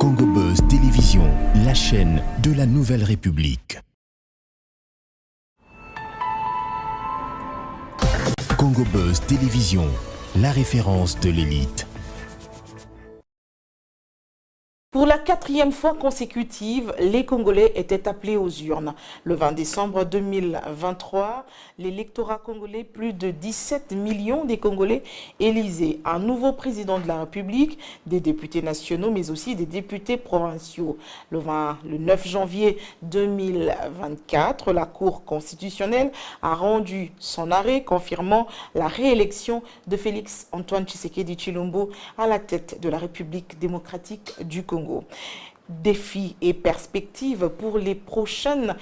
Congo Buzz Télévision, la chaîne de la Nouvelle République. Congo Buzz Télévision, la référence de l'élite. Pour la 4e fois consécutive, les Congolais étaient appelés aux urnes. Le 20 décembre 2023, l'électorat congolais, plus de 17 millions des Congolais élisaient un nouveau président de la République, des députés nationaux, mais aussi des députés provinciaux. Le 9 janvier 2024, la Cour constitutionnelle a rendu son arrêt confirmant la réélection de Félix Antoine Tshisekedi Tshilombo à la tête de la République démocratique du Congo. Défis et perspectives pour les prochaines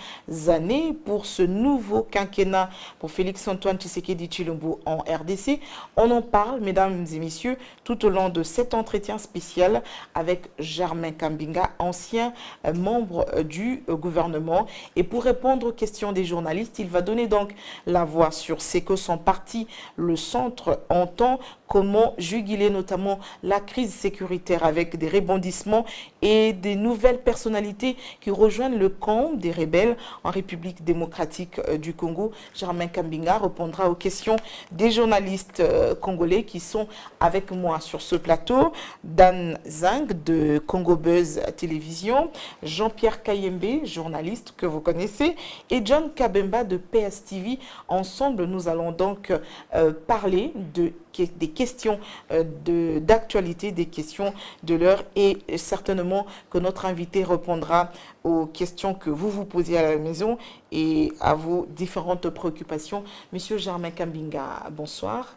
années pour ce nouveau quinquennat pour Félix-Antoine Tshisekedi Tshilombo en RDC. On en parle, mesdames et messieurs, tout au long de cet entretien spécial avec Germain Kambinga, ancien membre du gouvernement. Et pour répondre aux questions des journalistes, il va donner donc la voix sur ce que son parti, le Centre, entend, comment juguler notamment la crise sécuritaire avec des rebondissements et des nouvelles personnalités qui rejoignent le camp des rebelles en République démocratique du Congo. Germain Kambinga répondra aux questions des journalistes congolais qui sont avec moi sur ce plateau. Dan Zing de Congo Buzz Télévision, Jean-Pierre Kayembe, journaliste que vous connaissez, et John Kabemba de PSTV. Ensemble, nous allons donc parler des questions d'actualité, des questions de l'heure, et certainement que notre invité répondra aux questions que vous vous posez à la maison et à vos différentes préoccupations. Monsieur Germain Kambinga, bonsoir.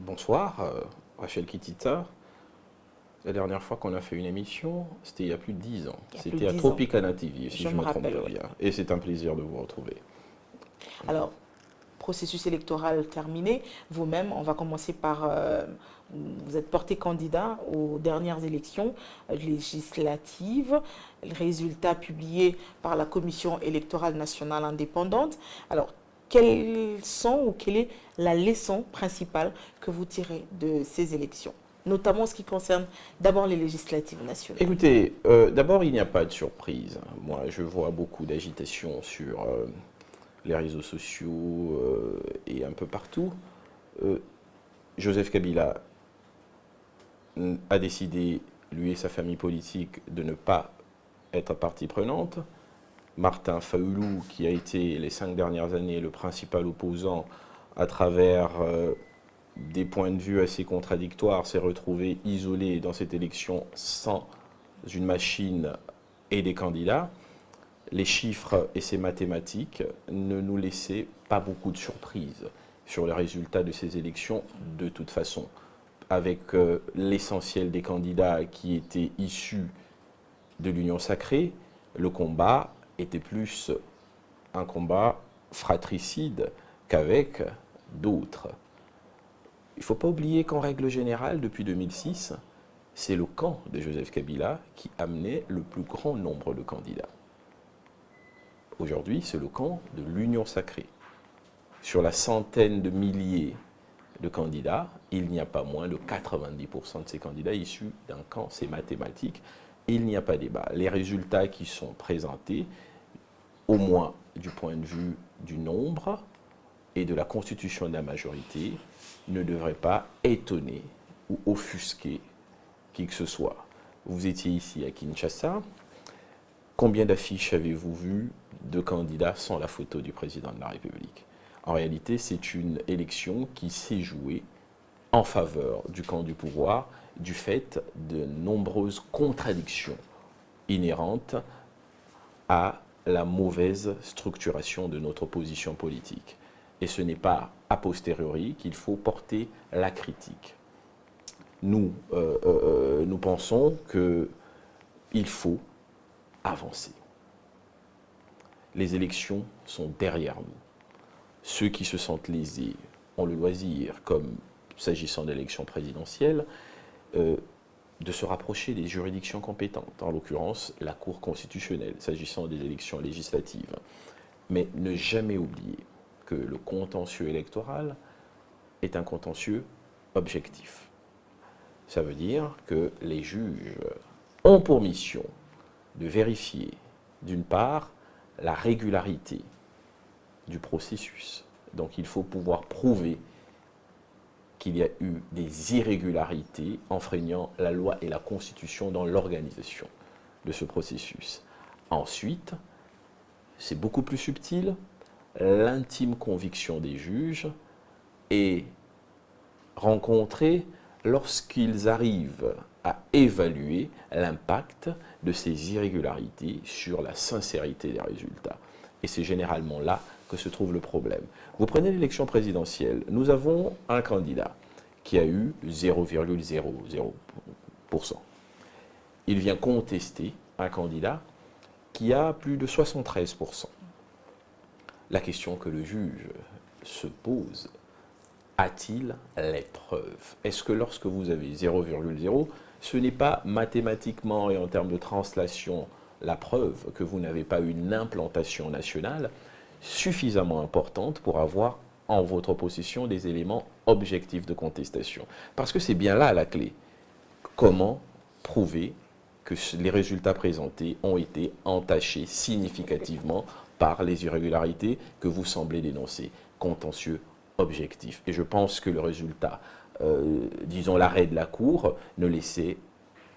Bonsoir, Rachel Kitita. La dernière fois qu'on a fait une émission, c'était il y a plus de 10 ans. C'était à Tropicana TV, si je ne me trompe pas bien. Et c'est un plaisir de vous retrouver. Alors, processus électoral terminé. Vous-même, on va commencer par... vous êtes porté candidat aux dernières élections législatives. Résultats publiés par la Commission électorale nationale indépendante. Alors, quelle est la leçon principale que vous tirez de ces élections, notamment en ce qui concerne d'abord les législatives nationales? Écoutez, d'abord, il n'y a pas de surprise. Moi, je vois beaucoup d'agitation sur les réseaux sociaux et un peu partout. Joseph Kabila a décidé, lui et sa famille politique, de ne pas être partie prenante. Martin Fayoulou, qui a été les 5 dernières années le principal opposant à travers des points de vue assez contradictoires, s'est retrouvé isolé dans cette élection sans une machine et des candidats. Les chiffres et ces mathématiques ne nous laissaient pas beaucoup de surprises sur les résultats de ces élections de toute façon. Avec l'essentiel des candidats qui étaient issus de l'Union sacrée, le combat était plus un combat fratricide qu'avec d'autres. Il ne faut pas oublier qu'en règle générale, depuis 2006, c'est le camp de Joseph Kabila qui amenait le plus grand nombre de candidats. Aujourd'hui, c'est le camp de l'Union sacrée. Sur la centaine de milliers de candidats, il n'y a pas moins de 90% de ces candidats issus d'un camp, c'est mathématique, et il n'y a pas débat. Les résultats qui sont présentés, au moins du point de vue du nombre et de la constitution de la majorité, ne devraient pas étonner ou offusquer qui que ce soit. Vous étiez ici à Kinshasa. Combien d'affiches avez-vous vues de candidats sans la photo du président de la République? En réalité, c'est une élection qui s'est jouée en faveur du camp du pouvoir du fait de nombreuses contradictions inhérentes à la mauvaise structuration de notre opposition politique. Et ce n'est pas a posteriori qu'il faut porter la critique. Nous pensons qu'il faut avancer. Les élections sont derrière nous. Ceux qui se sentent lésés ont le loisir, comme s'agissant d'élections présidentielles, de se rapprocher des juridictions compétentes, en l'occurrence la Cour constitutionnelle, s'agissant des élections législatives. Mais ne jamais oublier que le contentieux électoral est un contentieux objectif. Ça veut dire que les juges ont pour mission de vérifier, d'une part, la régularité du processus. Donc il faut pouvoir prouver qu'il y a eu des irrégularités enfreignant la loi et la Constitution dans l'organisation de ce processus. Ensuite, c'est beaucoup plus subtil, l'intime conviction des juges est rencontrée lorsqu'ils arrivent à évaluer l'impact de ces irrégularités sur la sincérité des résultats. Et c'est généralement là que se trouve le problème. Vous prenez l'élection présidentielle, nous avons un candidat qui a eu 0,00%. Il vient contester un candidat qui a plus de 73%. La question que le juge se pose, a-t-il les preuves? Est-ce que lorsque vous avez 0,0, ce n'est pas mathématiquement et en termes de translation la preuve que vous n'avez pas une implantation nationale suffisamment importante pour avoir en votre possession des éléments objectifs de contestation? Parce que c'est bien là la clé. Comment prouver que les résultats présentés ont été entachés significativement par les irrégularités que vous semblez dénoncer? Contentieux objectif. Et je pense que le résultat, disons l'arrêt de la Cour, ne laissait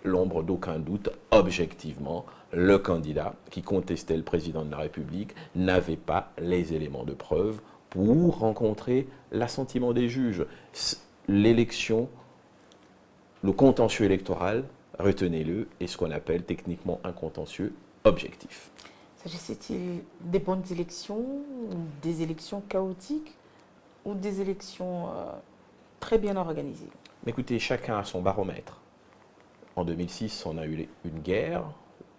l'ombre d'aucun doute. Objectivement, le candidat qui contestait le président de la République n'avait pas les éléments de preuve pour rencontrer l'assentiment des juges. L'élection, le contentieux électoral, retenez-le, est ce qu'on appelle techniquement un contentieux objectif. S'agissait-il des bonnes élections, des élections chaotiques ou des élections très bien organisées? Mais écoutez, chacun a son baromètre. En 2006, on a eu une guerre,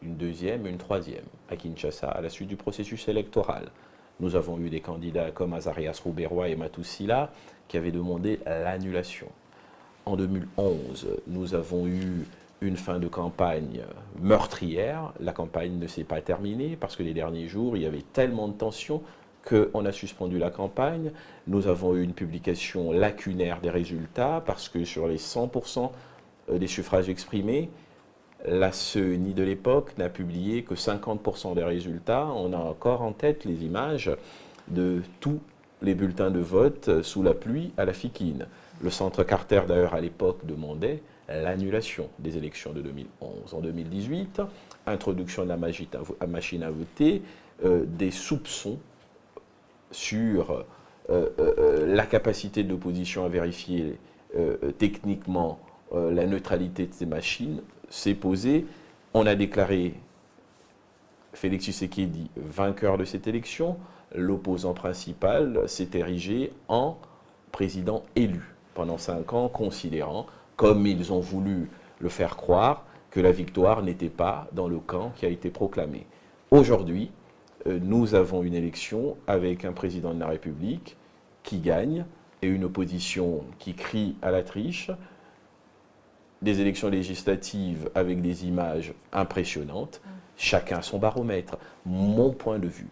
une deuxième, une troisième, à Kinshasa, à la suite du processus électoral. Nous avons eu des candidats comme Azarias Rouberois et Matousila qui avaient demandé l'annulation. En 2011, nous avons eu une fin de campagne meurtrière. La campagne ne s'est pas terminée parce que les derniers jours, il y avait tellement de tensions qu'on a suspendu la campagne. Nous avons eu une publication lacunaire des résultats parce que sur les 100% des suffrages exprimés, la CENI de l'époque n'a publié que 50% des résultats. On a encore en tête les images de tous les bulletins de vote sous la pluie à la Fikine. Le centre Carter, d'ailleurs, à l'époque, demandait l'annulation des élections de 2011. En 2018, introduction de la machine à voter, des soupçons sur la capacité de l'opposition à vérifier techniquement la neutralité de ces machines s'est posée. On a déclaré Félix Tshisekedi vainqueur de cette élection. L'opposant principal s'est érigé en président élu pendant 5 ans, considérant, comme ils ont voulu le faire croire, que la victoire n'était pas dans le camp qui a été proclamé. Aujourd'hui, nous avons une élection avec un président de la République qui gagne et une opposition qui crie à la triche, des élections législatives avec des images impressionnantes, chacun son baromètre. Mon point de vue,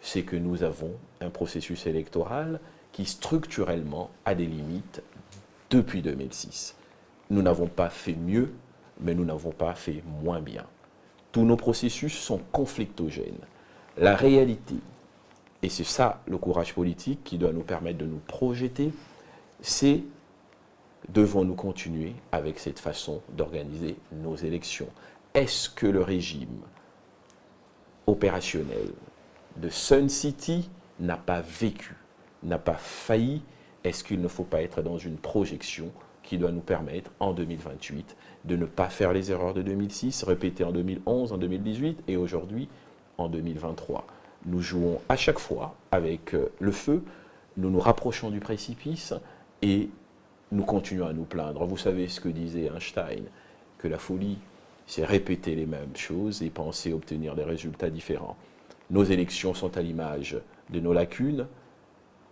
c'est que nous avons un processus électoral qui structurellement a des limites depuis 2006. Nous n'avons pas fait mieux, mais nous n'avons pas fait moins bien. Tous nos processus sont conflictogènes. La réalité, et c'est ça le courage politique qui doit nous permettre de nous projeter, c'est devons-nous continuer avec cette façon d'organiser nos élections? Est-ce que le régime opérationnel de Sun City n'a pas vécu, n'a pas failli? Est-ce qu'il ne faut pas être dans une projection qui doit nous permettre, en 2028, de ne pas faire les erreurs de 2006, répétées en 2011, en 2018 et aujourd'hui en 2023? Nous jouons à chaque fois avec le feu, nous nous rapprochons du précipice et nous continuons à nous plaindre. Vous savez ce que disait Einstein, que la folie, c'est répéter les mêmes choses et penser obtenir des résultats différents. Nos élections sont à l'image de nos lacunes.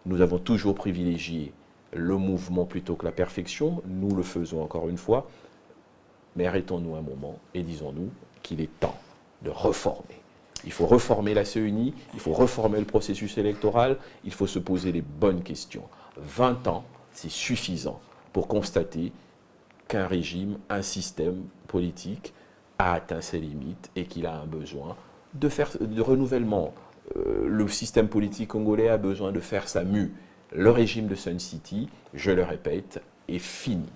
Nous avons toujours privilégié le mouvement plutôt que la perfection. Nous le faisons encore une fois. Mais arrêtons-nous un moment et disons-nous qu'il est temps de reformer. Il faut reformer la CENI, il faut reformer le processus électoral, il faut se poser les bonnes questions. 20 ans, c'est suffisant pour constater qu'un régime, un système politique a atteint ses limites et qu'il a un besoin de renouvellement. Le système politique congolais a besoin de faire sa mue. Le régime de Sun City, je le répète, est fini.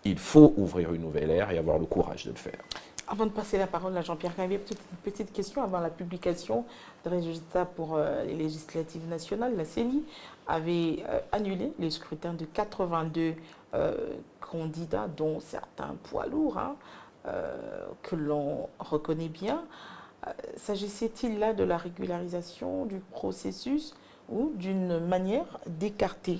Il faut ouvrir une nouvelle ère et avoir le courage de le faire. Avant de passer la parole à Jean-Pierre Kayembe, une petite question avant la publication des résultats pour les législatives nationales. La CENI avait annulé le scrutin de 82 candidats, dont certains poids lourds, que l'on reconnaît bien. S'agissait-il là de la régularisation du processus ou d'une manière d'écarter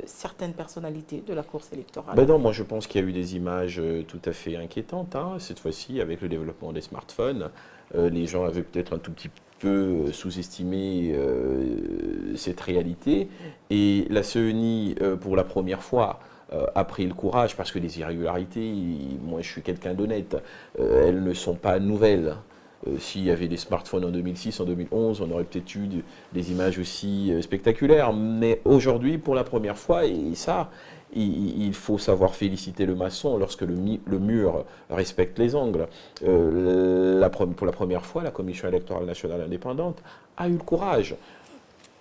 certaines personnalités de la course électorale? Ben non, moi je pense qu'il y a eu des images tout à fait inquiétantes. Cette fois-ci, avec le développement des smartphones, les gens avaient peut-être un tout petit peu sous-estimé cette réalité. Et la CENI, pour la première fois, a pris le courage, parce que les irrégularités, moi je suis quelqu'un d'honnête, elles ne sont pas nouvelles. S'il y avait des smartphones en 2006, en 2011, on aurait peut-être eu des images aussi spectaculaires. Mais aujourd'hui, pour la première fois, et ça, il faut savoir féliciter le maçon lorsque le mur respecte les angles. Pour la première fois, la Commission électorale nationale indépendante a eu le courage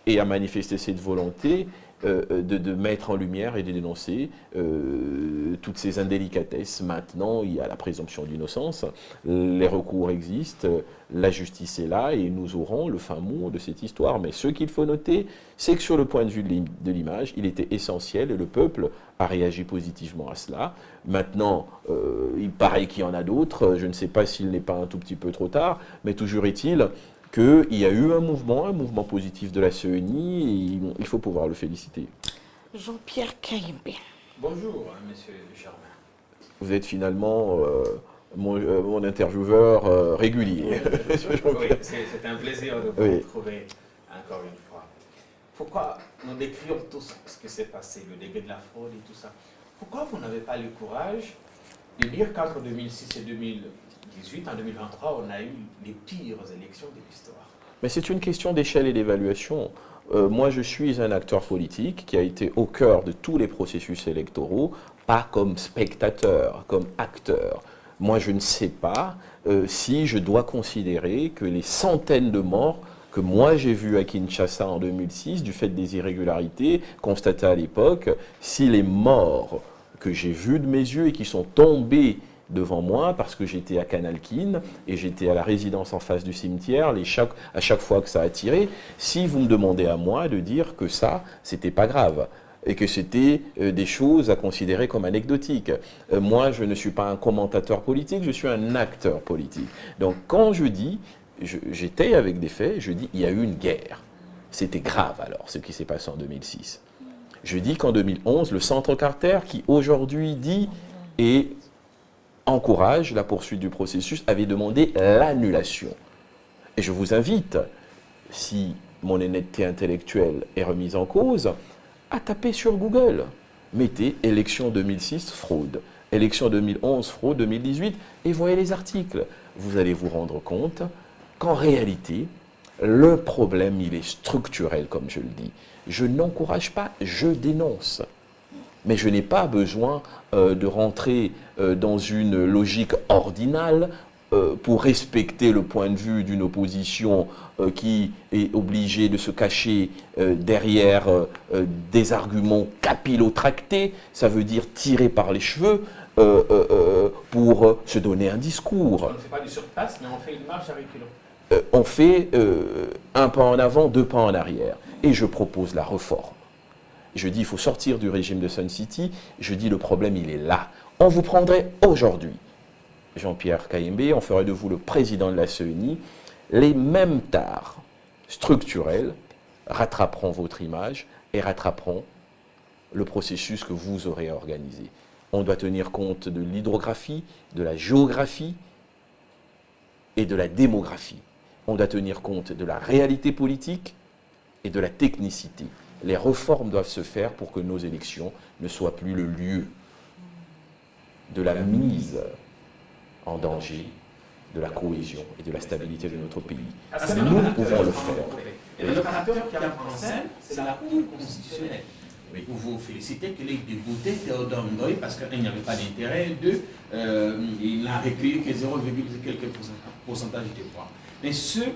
et a manifesté cette volonté de mettre en lumière et de dénoncer toutes ces indélicatesses. Maintenant, il y a la présomption d'innocence, les recours existent, la justice est là et nous aurons le fin mot de cette histoire. Mais ce qu'il faut noter, c'est que sur le point de vue de l'image, il était essentiel et le peuple a réagi positivement à cela. Maintenant, il paraît qu'il y en a d'autres, je ne sais pas s'il n'est pas un tout petit peu trop tard, mais toujours est-il qu'il y a eu un mouvement positif de la CENI, et il faut pouvoir le féliciter. Jean-Pierre Kayembe. Bonjour, monsieur Germain. Vous êtes finalement mon intervieweur régulier. Oui, c'est un plaisir de vous retrouver encore une fois. Pourquoi nous décrions tous ce qui s'est passé, le début de la fraude et tout ça? Pourquoi vous n'avez pas le courage de dire qu'entre 2006 et 2018, en 2023, on a eu les pires élections de l'histoire? Mais c'est une question d'échelle et d'évaluation. Moi, je suis un acteur politique qui a été au cœur de tous les processus électoraux, pas comme spectateur, comme acteur. Moi, je ne sais pas si je dois considérer que les centaines de morts que moi j'ai vues à Kinshasa en 2006, du fait des irrégularités constatées à l'époque, si les morts que j'ai vus de mes yeux et qui sont tombés devant moi, parce que j'étais à Canalkin et j'étais à la résidence en face du cimetière, à chaque fois que ça a tiré, si vous me demandez à moi de dire que ça, c'était pas grave, et que c'était des choses à considérer comme anecdotiques. Moi, je ne suis pas un commentateur politique, je suis un acteur politique. Donc quand je dis, j'étais avec des faits, je dis, il y a eu une guerre. C'était grave alors, ce qui s'est passé en 2006. Je dis qu'en 2011, le Centre Carter, qui aujourd'hui dit et encourage la poursuite du processus, avait demandé l'annulation. Et je vous invite, si mon honnêteté intellectuelle est remise en cause, à taper sur Google. Mettez élection 2006 fraude, élection 2011 fraude, 2018 et voyez les articles. Vous allez vous rendre compte qu'en réalité, le problème, il est structurel, comme je le dis. Je n'encourage pas, je dénonce. Mais je n'ai pas besoin de rentrer dans une logique ordinale pour respecter le point de vue d'une opposition qui est obligée de se cacher derrière des arguments capillotractés, ça veut dire tirés par les cheveux, pour se donner un discours. On ne fait pas du surpasse, mais on fait une marche à reculons. On fait un pas en avant, deux pas en arrière. Et je propose la réforme. Je dis il faut sortir du régime de Sun City. Je dis le problème, il est là. On vous prendrait aujourd'hui, Jean-Pierre Kayembe, on ferait de vous le président de la CENI. Les mêmes tares structurelles rattraperont votre image et rattraperont le processus que vous aurez organisé. On doit tenir compte de l'hydrographie, de la géographie et de la démographie. On doit tenir compte de la réalité politique et de la technicité. Les réformes doivent se faire pour que nos élections ne soient plus le lieu de la mise en danger de la cohésion et de la stabilité de notre pays. Nous pouvons le faire. Et l'opérateur qui entre en scène, c'est la Cour constitutionnelle. Pour vous féliciter qu'il ait dégoûté Théodore Ngoï parce qu'il n'y avait pas d'intérêt il n'a recueilli que 0, quelques pourcentage des voix. Mais ceux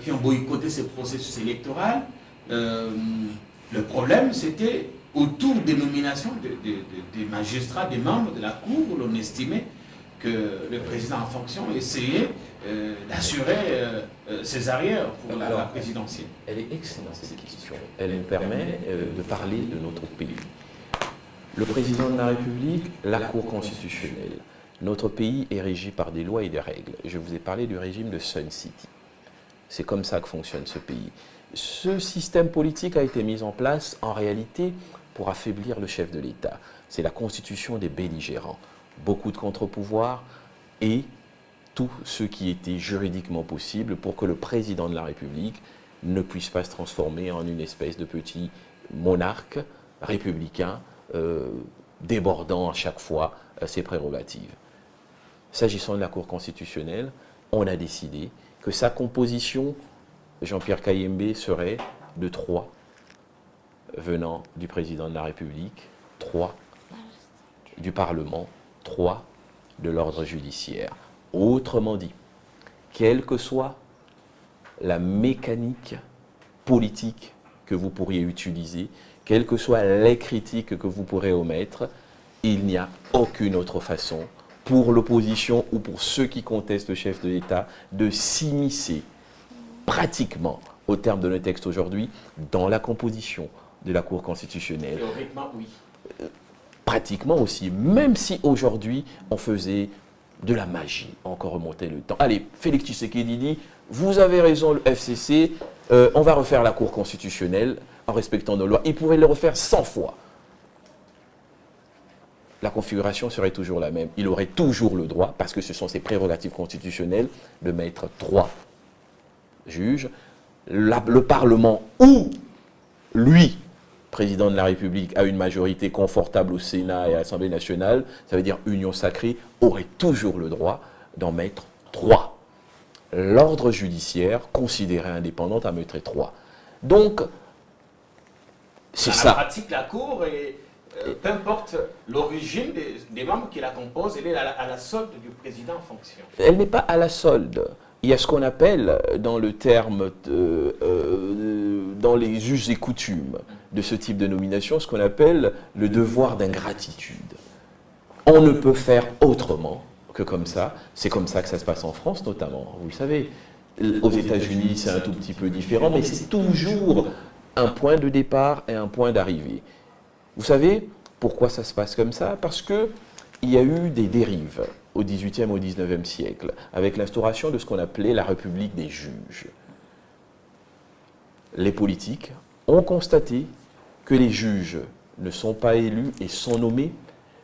qui ont boycotté ce processus électoral, le problème c'était autour des nominations des magistrats, des membres de la Cour, où l'on estimait que le président en fonction essayait d'assurer ses arrières pour la présidentielle. Elle est excellente cette question. Elle nous permet de parler de notre pays. Le président de la République, la Cour constitutionnelle. Notre pays est régi par des lois et des règles. Je vous ai parlé du régime de Sun City. C'est comme ça que fonctionne ce pays. Ce système politique a été mis en place en réalité pour affaiblir le chef de l'État. C'est la constitution des belligérants. Beaucoup de contre-pouvoirs et tout ce qui était juridiquement possible pour que le président de la République ne puisse pas se transformer en une espèce de petit monarque républicain débordant à chaque fois ses prérogatives. S'agissant de la Cour constitutionnelle, on a décidé que sa composition, Jean-Pierre Kayembe, serait de 3 venant du président de la République, 3 du Parlement, 3 de l'ordre judiciaire. Autrement dit, quelle que soit la mécanique politique que vous pourriez utiliser, quelles que soient les critiques que vous pourrez omettre, il n'y a aucune autre façon pour l'opposition ou pour ceux qui contestent le chef de l'État de s'immiscer pratiquement, au terme de nos textes aujourd'hui, dans la composition de la Cour constitutionnelle. Théoriquement, oui. Pratiquement aussi, même si aujourd'hui on faisait de la magie, encore remonter le temps. Allez, Félix Tshisekedi dit, vous avez raison, le FCC, on va refaire la Cour constitutionnelle en respectant nos lois. Il pourrait le refaire 100 fois. La configuration serait toujours la même. Il aurait toujours le droit, parce que ce sont ses prérogatives constitutionnelles, de mettre 3 juges. Le Parlement ou lui, président de la République, a une majorité confortable au Sénat et à l'Assemblée nationale, ça veut dire union sacrée, aurait toujours le droit d'en mettre 3. L'ordre judiciaire, considéré indépendant, en mettrait 3. Donc, c'est ça. En pratique, la Cour, peu importe l'origine des membres qui la composent, elle est à la solde du président en fonction. Elle n'est pas à la solde. Il y a ce qu'on appelle, dans le terme, dans les us et coutumes de ce type de nomination, ce qu'on appelle le devoir d'ingratitude. On ne peut faire autrement que comme ça. C'est comme ça que ça se passe en France, notamment. Vous le savez, aux États-Unis, c'est un tout petit peu différent, mais c'est toujours un point de départ et un point d'arrivée. Vous savez pourquoi ça se passe comme ça? Parce qu'il y a eu des dérives au XVIIIe au XIXe siècle, avec l'instauration de ce qu'on appelait la République des juges. Les politiques ont constaté que les juges ne sont pas élus et sont nommés,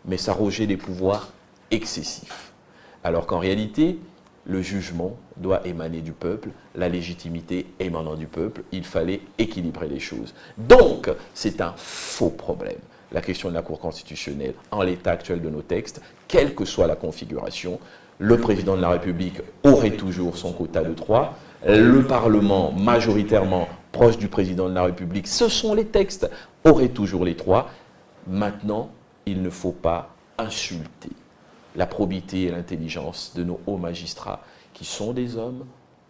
mais s'arroger des pouvoirs excessifs. Alors qu'en réalité, le jugement doit émaner du peuple, la légitimité émanant du peuple, il fallait équilibrer les choses. Donc, c'est un faux problème. La question de la Cour constitutionnelle, en l'état actuel de nos textes, quelle que soit la configuration, le président de la République aurait toujours son quota de 3, le Parlement, majoritairement proche du président de la République, ce sont les textes, aurait toujours les 3. Maintenant, il ne faut pas insulter la probité et l'intelligence de nos hauts magistrats, qui sont des hommes,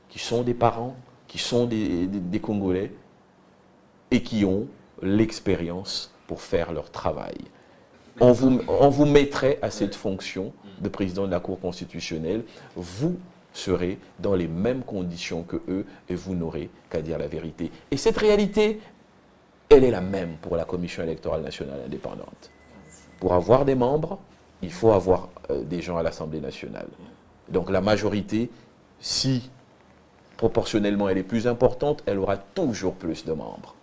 qui sont des parents, qui sont des Congolais, et qui ont l'expérience pour faire leur travail. On vous mettrait à cette fonction de président de la Cour constitutionnelle, vous serez dans les mêmes conditions que eux, et vous n'aurez qu'à dire la vérité. Et cette réalité, elle est la même pour la Commission électorale nationale indépendante. Pour avoir des membres, il faut avoir des gens à l'Assemblée nationale. Donc la majorité, si proportionnellement elle est plus importante, elle aura toujours plus de membres.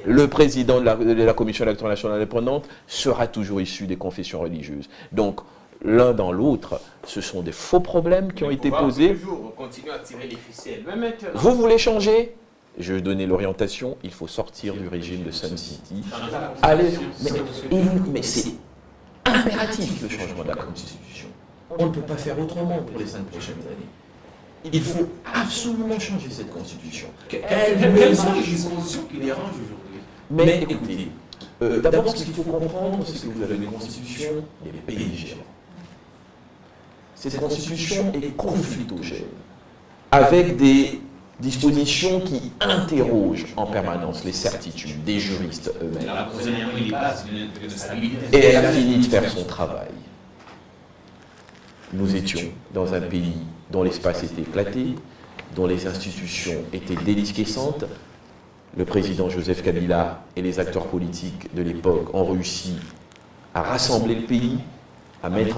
Le président de la Commission électorale nationale indépendante sera toujours issu des confessions religieuses. Donc l'un dans l'autre, ce sont des faux problèmes qui ont été posés. Toujours continuer à tirer les ficelles. Mais maintenant, vous voulez changer? Je vais donner l'orientation, il faut sortir du régime de Sun City. Allez, mais c'est impératif le changement de la Constitution. On ne peut pas faire autrement pour les 5 prochaines années. Il faut absolument changer cette Constitution. quelles sont les dispositions qui dérangent aujourd'hui? Mais écoutez, D'abord, ce qu'il faut comprendre, c'est que vous avez une constitution des belligérants. Cette constitution est conflictogène, avec des dispositions qui interrogent en permanence les certitudes des juristes eux-mêmes. Et elle a fini de faire son travail. Nous étions dans un pays dont l'espace était éclaté, dont les institutions étaient déliquescentes. Le président Joseph Kabila et les acteurs politiques de l'époque ont réussi à rassembler le pays, à mettre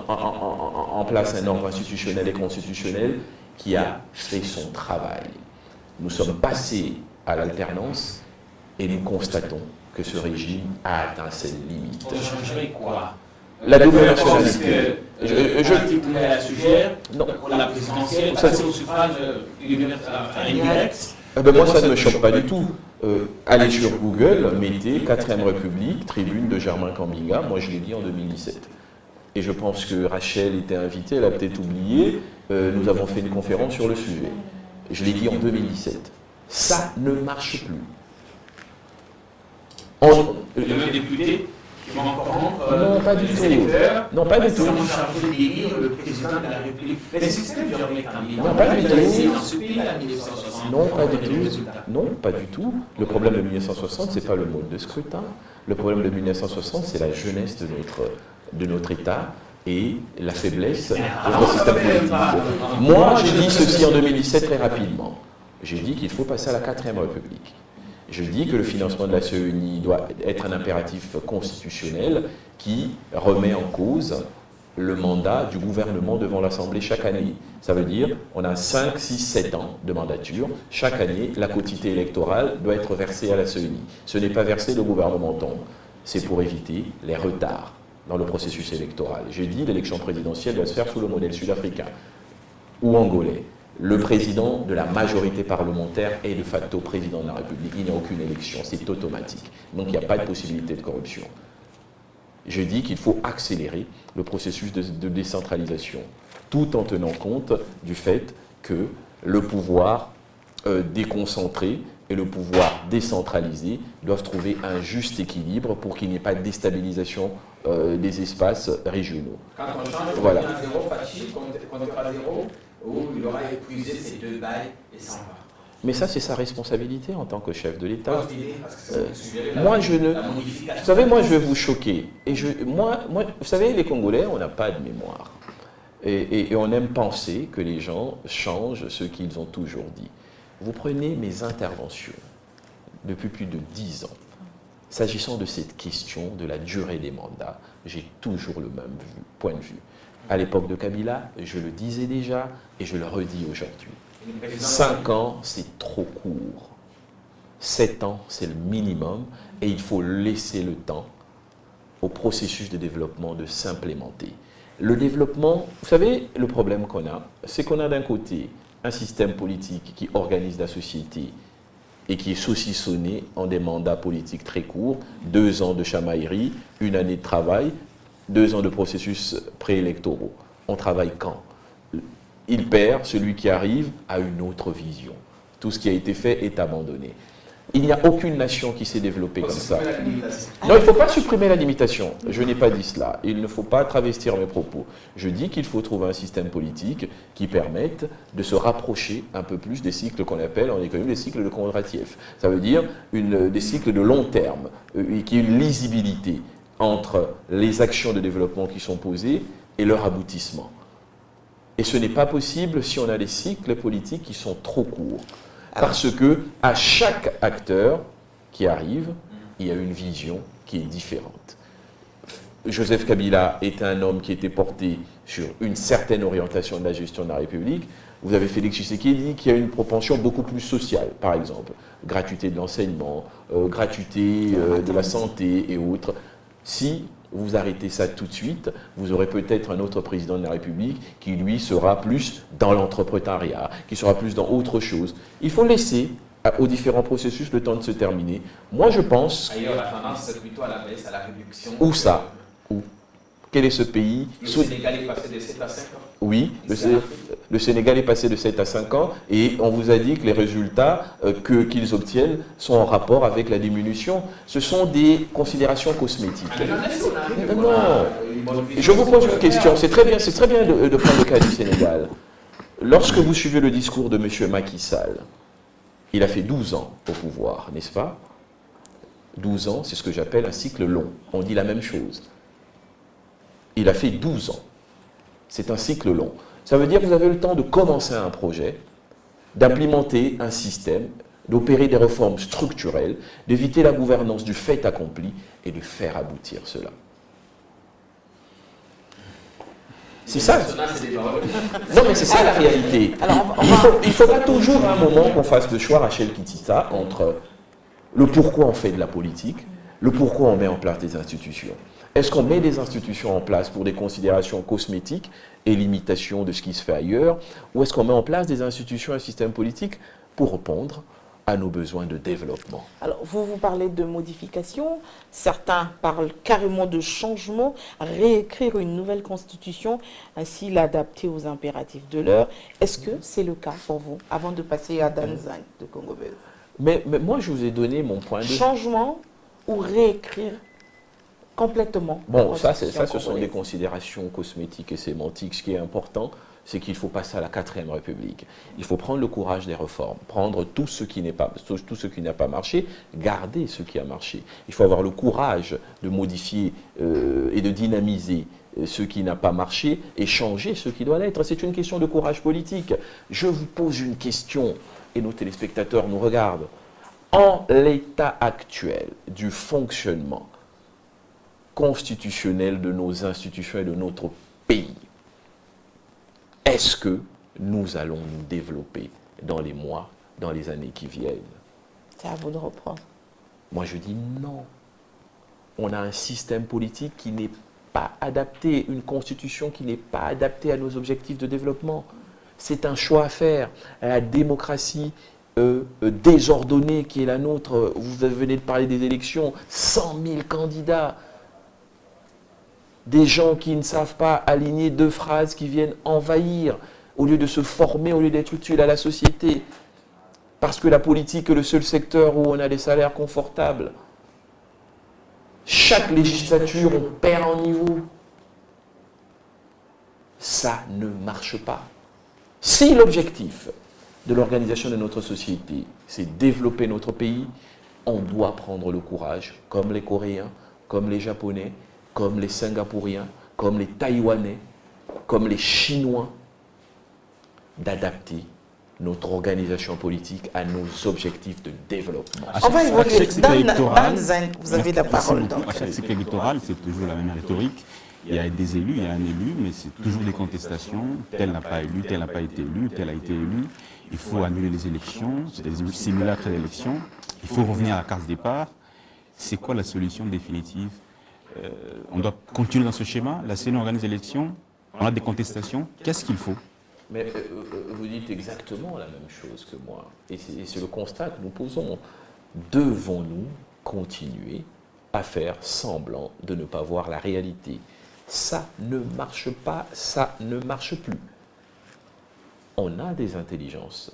en place un ordre institutionnel et constitutionnel qui a fait son travail. Nous sommes passés à l'alternance et nous constatons que ce régime a atteint ses limites. On changerait quoi? La double nationalité. Je suggère non. Pour la présidentielle, Ça, c'est au suffrage indirect. Moi, ça ne me choque pas du tout. Allez sur Google, mettez 4ème République, tribune de Germain Kambinga. Moi, je l'ai dit en 2017. Et je pense que Rachel était invitée, elle a peut-être oublié. Nous avons fait une conférence sur le sujet. Je l'ai dit en 2017. Ça ne marche plus. Le même député qui va encore rompre non, pas du tout. Non, pas du tout. Chargé d'élire le président de la République. Mais le système Germain Kambinga, non, pas du tout. Dans ce pays, en 1960, non, pas du tout. Non, pas du tout. Le problème de 1960, ce n'est pas le mode de scrutin. Le problème de 1960, c'est la jeunesse de notre État et la faiblesse de notre système politique. Moi, j'ai dit ceci en 2017 très rapidement. J'ai dit qu'il faut passer à la 4ème République. Je dis que le financement de la CENI doit être un impératif constitutionnel qui remet en cause le mandat du gouvernement devant l'Assemblée chaque année. Ça veut dire on a 5, 6, 7 ans de mandature. Chaque année, la quotité électorale doit être versée à la CENI. Ce n'est pas versé, le gouvernement tombe. C'est pour éviter les retards dans le processus électoral. J'ai dit l'élection présidentielle doit se faire sous le modèle sud-africain ou angolais. Le président de la majorité parlementaire est de facto président de la République. Il n'y a aucune élection, c'est automatique. Donc il n'y a pas de possibilité de corruption. Je dis qu'il faut accélérer le processus de décentralisation, tout en tenant compte du fait que le pouvoir déconcentré et le pouvoir décentralisé doivent trouver un juste équilibre pour qu'il n'y ait pas de déstabilisation des espaces régionaux. Quand on change, voilà. On a zéro Fachi, quand on n'est pas zéro, où il aura épuisé ses 2 bails et s'en va. Mais ça, c'est sa responsabilité en tant que chef de l'État. Moi, je ne... Vous savez, moi, je vais vous choquer. Et moi, vous savez, les Congolais, on n'a pas de mémoire. Et on aime penser que les gens changent ce qu'ils ont toujours dit. Vous prenez mes interventions depuis plus de 10 ans. S'agissant de cette question de la durée des mandats, j'ai toujours le même point de vue. À l'époque de Kabila, je le disais déjà et je le redis aujourd'hui. 5 ans, c'est trop court. 7 ans, c'est le minimum et il faut laisser le temps au processus de développement de s'implémenter. Le développement, vous savez, le problème qu'on a, c'est qu'on a d'un côté un système politique qui organise la société et qui est saucissonné en des mandats politiques très courts, 2 ans de chamaillerie, 1 année de travail, 2 ans de processus préélectoraux. On travaille quand? Il perd, celui qui arrive a une autre vision. Tout ce qui a été fait est abandonné. Il n'y a aucune nation qui s'est développée comme ça. Non, il ne faut pas supprimer la limitation. Je n'ai pas dit cela. Il ne faut pas travestir mes propos. Je dis qu'il faut trouver un système politique qui permette de se rapprocher un peu plus des cycles qu'on appelle en économie des cycles de Kondratiev. Ça veut dire des cycles de long terme, qui aient une lisibilité entre les actions de développement qui sont posées et leur aboutissement. Et ce n'est pas possible si on a des cycles politiques qui sont trop courts. Parce que à chaque acteur qui arrive, il y a une vision qui est différente. Joseph Kabila est un homme qui était porté sur une certaine orientation de la gestion de la République. Vous avez Félix Tshisekedi qui a une propension beaucoup plus sociale, par exemple. Gratuité de l'enseignement, gratuité de la santé et autres. Si vous arrêtez ça tout de suite, vous aurez peut-être un autre président de la République qui, lui, sera plus dans l'entrepreneuriat, qui sera plus dans autre chose. Il faut laisser aux différents processus le temps de se terminer. Moi, je pense... Ailleurs, la tendance, c'est plutôt à la baisse, à la réduction. Où ça? Où? Quel est ce pays? Le Sénégal est passé de 7 à 5 ans. Oui, Le Sénégal est passé de 7 à 5 ans et on vous a dit que les résultats qu'ils obtiennent sont en rapport avec la diminution. Ce sont des considérations cosmétiques. Non, je vous pose une question. C'est très bien de prendre le cas du Sénégal. Lorsque vous suivez le discours de M. Macky Sall, il a fait 12 ans au pouvoir, n'est-ce pas? 12 ans, c'est ce que j'appelle un cycle long. On dit la même chose. Il a fait 12 ans. C'est un cycle long. Ça veut dire que vous avez le temps de commencer un projet, d'implémenter un système, d'opérer des réformes structurelles, d'éviter la gouvernance du fait accompli et de faire aboutir cela. C'est ça. Non, mais c'est ça la réalité. Il faut pas toujours à un moment qu'on fasse le choix, Rachel Kitita, entre le pourquoi on fait de la politique, le pourquoi on met en place des institutions. Est-ce qu'on met des institutions en place pour des considérations cosmétiques et l'imitation de ce qui se fait ailleurs, ou est-ce qu'on met en place des institutions et un système politique pour répondre à nos besoins de développement? Alors, vous parlez de modification, certains parlent carrément de changement, réécrire une nouvelle constitution, ainsi l'adapter aux impératifs de l'heure. Est-ce que c'est le cas pour vous, avant de passer à Dan Zang de Congo Belge? Mais moi, je vous ai donné mon point de vue. Changement ou réécrire complètement? Bon, ça, ce sont des considérations cosmétiques et sémantiques. Ce qui est important, c'est qu'il faut passer à la 4e République. Il faut prendre le courage des réformes, prendre tout ce qui n'a pas marché, garder ce qui a marché. Il faut avoir le courage de modifier et de dynamiser ce qui n'a pas marché et changer ce qui doit l'être. C'est une question de courage politique. Je vous pose une question, et nos téléspectateurs nous regardent. En l'état actuel du fonctionnement constitutionnel de nos institutions et de notre pays, est-ce que nous allons nous développer dans les mois, dans les années qui viennent? C'est à vous de reprendre. Moi, je dis non. On a un système politique qui n'est pas adapté, une constitution qui n'est pas adaptée à nos objectifs de développement. C'est un choix à faire. La démocratie désordonnée qui est la nôtre, vous venez de parler des élections, 100 000 candidats, des gens qui ne savent pas aligner 2 phrases qui viennent envahir, au lieu de se former, au lieu d'être utile à la société. Parce que la politique est le seul secteur où on a des salaires confortables. Chaque législature, on perd en niveau. Ça ne marche pas. Si l'objectif de l'organisation de notre société, c'est développer notre pays, on doit prendre le courage, comme les Coréens, comme les Japonais, comme les Singapouriens, comme les Taïwanais, comme les Chinois, dans notre organisation politique à nos objectifs de développement. On va évoluer. Dan Zang, vous avez la parole. À chaque cycle électoral, c'est toujours la même rhétorique. Il y a des élus, il y a un élu, mais c'est toujours des contestations. Tel n'a pas élu, tel n'a pas été élu, tel a été élu. Il faut annuler les élections, c'est des simulacres d'élections. Il faut revenir à la case départ. C'est quoi la solution définitive? On doit continuer dans ce schéma. La CENI organise l'élection, on a des contestations. Qu'est-ce qu'il faut? Mais vous dites exactement la même chose que moi. Et c'est le constat que nous posons. Devons-nous continuer à faire semblant de ne pas voir la réalité? Ça ne marche pas, ça ne marche plus. On a des intelligences.